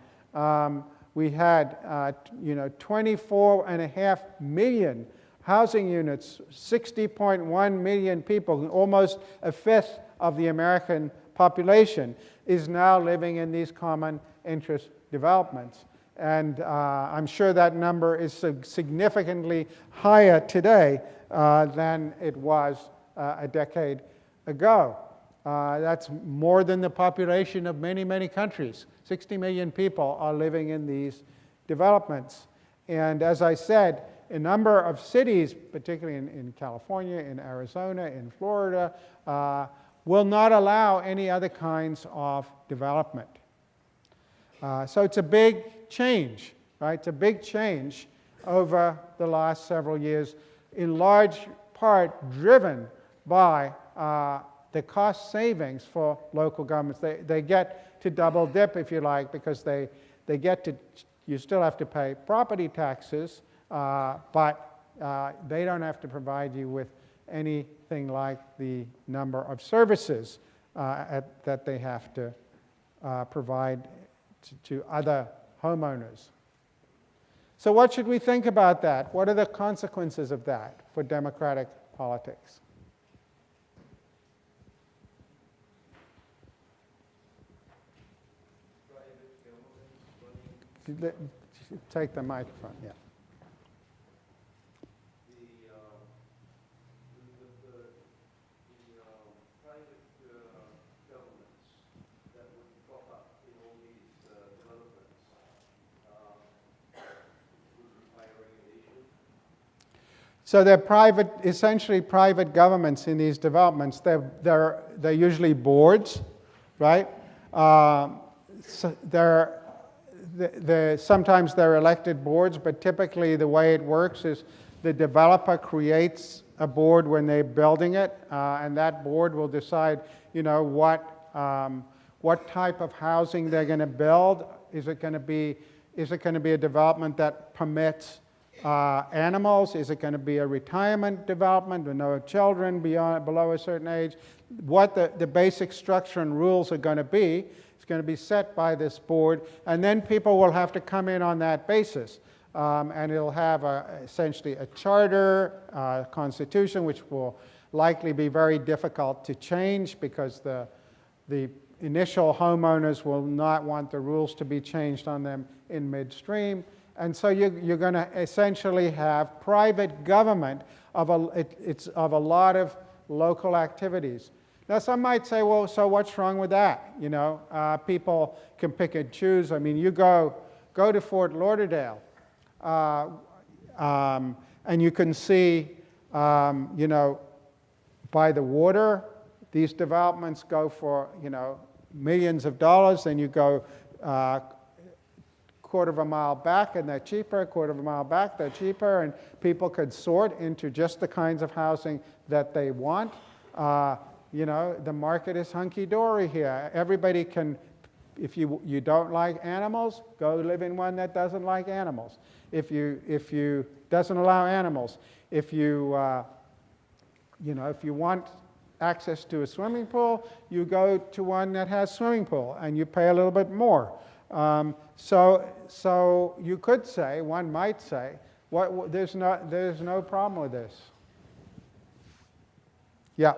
we had 24.5 million housing units, 60.1 million people, almost a fifth of the American population is now living in these common interest developments. And I'm sure that number is significantly higher today than it was a decade ago. That's more than the population of many, many countries. 60 million people are living in these developments. And as I said, a number of cities, particularly in California, in Arizona, in Florida, will not allow any other kinds of development. So it's a big change, right? It's a big change over the last several years, in large part driven by the cost savings for local governments. They get to double dip, if you like, because they get to, you still have to pay property taxes, but they don't have to provide you with anything like the number of services that they have to provide to other homeowners. So what should we think about that? What are the consequences of that for democratic politics? Take the microphone, yeah. So they're private, essentially private governments in these developments. They're usually boards, right? So sometimes they're elected boards, but typically the way it works is the developer creates a board when they're building it, and that board will decide, you know, what type of housing they're going to build. Is it going to be a development that permits animals? Is it going to be a retirement development with no children below a certain age? What the basic structure and rules are going to be, it's going to be set by this board, and then people will have to come in on that basis. And it'll have essentially a charter, constitution, which will likely be very difficult to change because the initial homeowners will not want the rules to be changed on them in midstream. And so you're going to essentially have private government of a lot of local activities. Now, some might say, well, so what's wrong with that? You know, people can pick and choose. I mean, you go to Fort Lauderdale, and you can see, you know, by the water, these developments go for, you know, millions of dollars. Then you go quarter of a mile back and they're cheaper, quarter of a mile back they're cheaper, and people could sort into just the kinds of housing that they want. You know, the market is hunky-dory here. Everybody can, if you don't like animals, go live in one that doesn't like animals. If you doesn't allow animals, if you know, if you want access to a swimming pool, you go to one that has swimming pool and you pay a little bit more. So you could say, one might say, there's no problem with this. Yeah.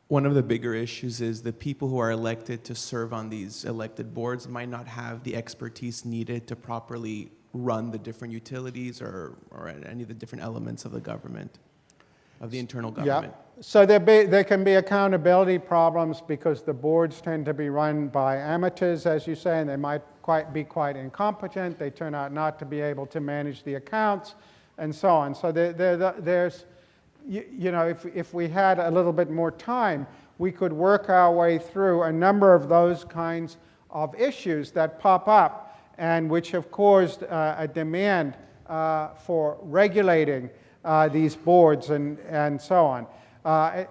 One of the bigger issues is the people who are elected to serve on these elected boards might not have the expertise needed to properly run the different utilities or any of the different elements of the government, of the internal government. Yeah. So there can be accountability problems because the boards tend to be run by amateurs, as you say, and they might be quite incompetent. They turn out not to be able to manage the accounts, and so on. So there's, you know, if we had a little bit more time, we could work our way through a number of those kinds of issues that pop up and which have caused a demand for regulating these boards and so on.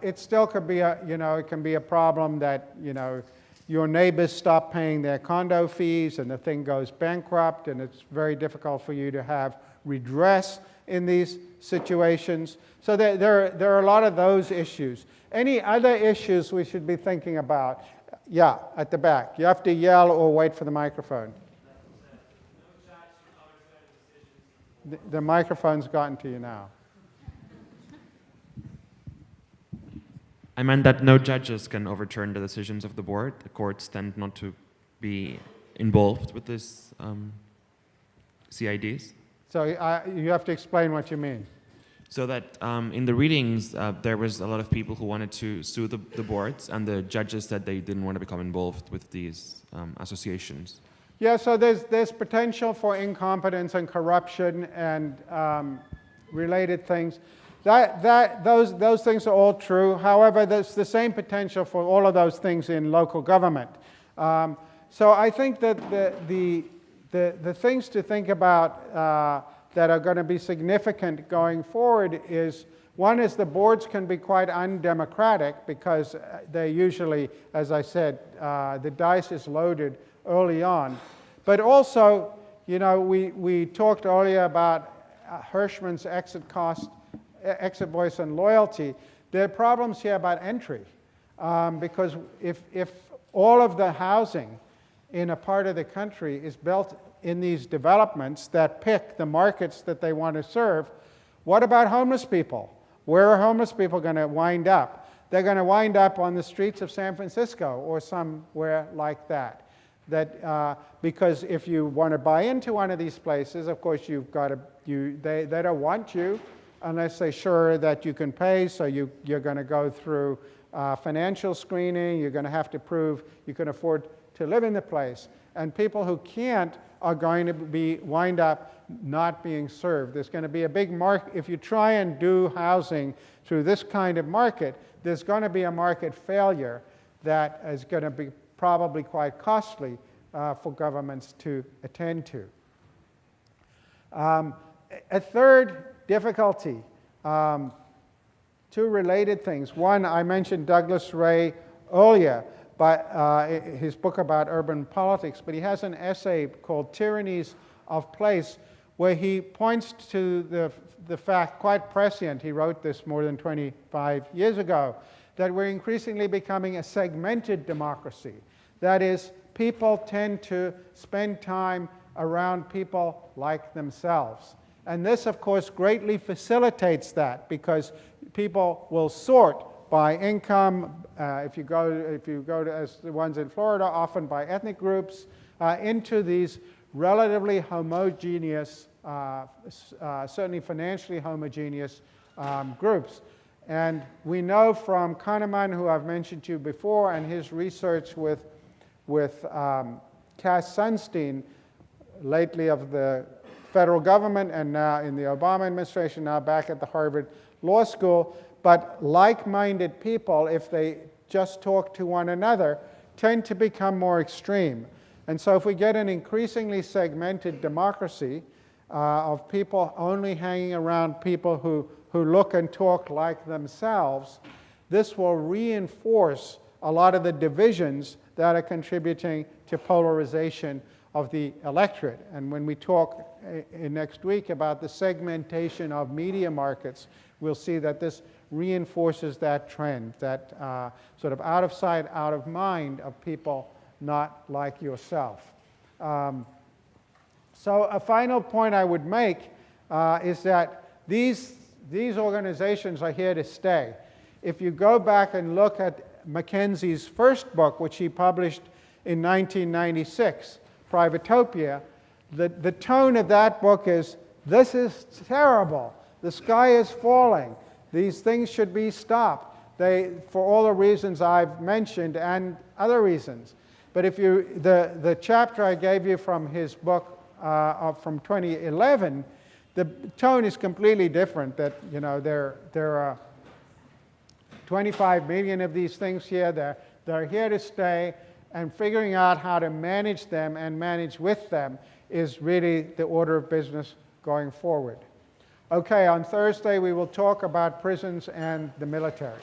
It still could be it can be a problem that, you know, your neighbors stop paying their condo fees and the thing goes bankrupt, and it's very difficult for you to have redress in these situations. So there are a lot of those issues. Any other issues we should be thinking about? Yeah, at the back. You have to yell or wait for the microphone. The microphone's gotten to you now. I meant that no judges can overturn the decisions of the board. The courts tend not to be involved with this CIDs. So you have to explain what you mean. So that in the readings, there was a lot of people who wanted to sue the boards, and the judges said they didn't want to become involved with these associations. Yeah, so there's potential for incompetence and corruption and related things. Those things are all true. However, there's the same potential for all of those things in local government. So I think that the things to think about that are going to be significant going forward is, one is the boards can be quite undemocratic because they usually, as I said, the dice is loaded early on. But also, you know, we talked earlier about Hirschman's exit cost, exit voice and loyalty. There are problems here about entry because if all of the housing in a part of the country is built in these developments that pick the markets that they want to serve, what about homeless people? Where are homeless people going to wind up? They're going to wind up on the streets of San Francisco or somewhere like that. Because if you want to buy into one of these places, of course you've got to, they don't want you unless they're sure that you can pay, so you're going to go through financial screening, you're going to have to prove you can afford to live in the place. And people who can't are going to wind up not being served. There's going to be a big market. If you try and do housing through this kind of market, there's going to be a market failure that is going to be probably quite costly for governments to attend to. A third difficulty, two related things. One, I mentioned Douglas Ray earlier, but his book about urban politics, but he has an essay called Tyrannies of Place, where he points to the fact, quite prescient, he wrote this more than 25 years ago, that we're increasingly becoming a segmented democracy. That is, people tend to spend time around people like themselves. And this, of course, greatly facilitates that because people will sort by income, if you go to, as the ones in Florida, often by ethnic groups, into these relatively homogeneous, certainly financially homogeneous groups. And we know from Kahneman, who I've mentioned to you before, and his research with Cass Sunstein, lately of the federal government and now in the Obama administration, now back at the Harvard Law School, but like-minded people, if they just talk to one another, tend to become more extreme. And so if we get an increasingly segmented democracy of people only hanging around people who look and talk like themselves, this will reinforce a lot of the divisions that are contributing to polarization of the electorate. And when we talk next week about the segmentation of media markets, we'll see that this reinforces that trend, that sort of out of sight, out of mind of people not like yourself. So a final point I would make is that these organizations are here to stay. If you go back and look at Mackenzie's first book, which he published in 1996, Privatopia, the tone of that book is, this is terrible. The sky is falling. These things should be stopped. For all the reasons I've mentioned and other reasons. But if the chapter I gave you from his book from 2011, the tone is completely different. That, you know, there are 25 million of these things here. They're here to stay, and figuring out how to manage them and manage with them is really the order of business going forward. Okay, on Thursday we will talk about prisons and the military.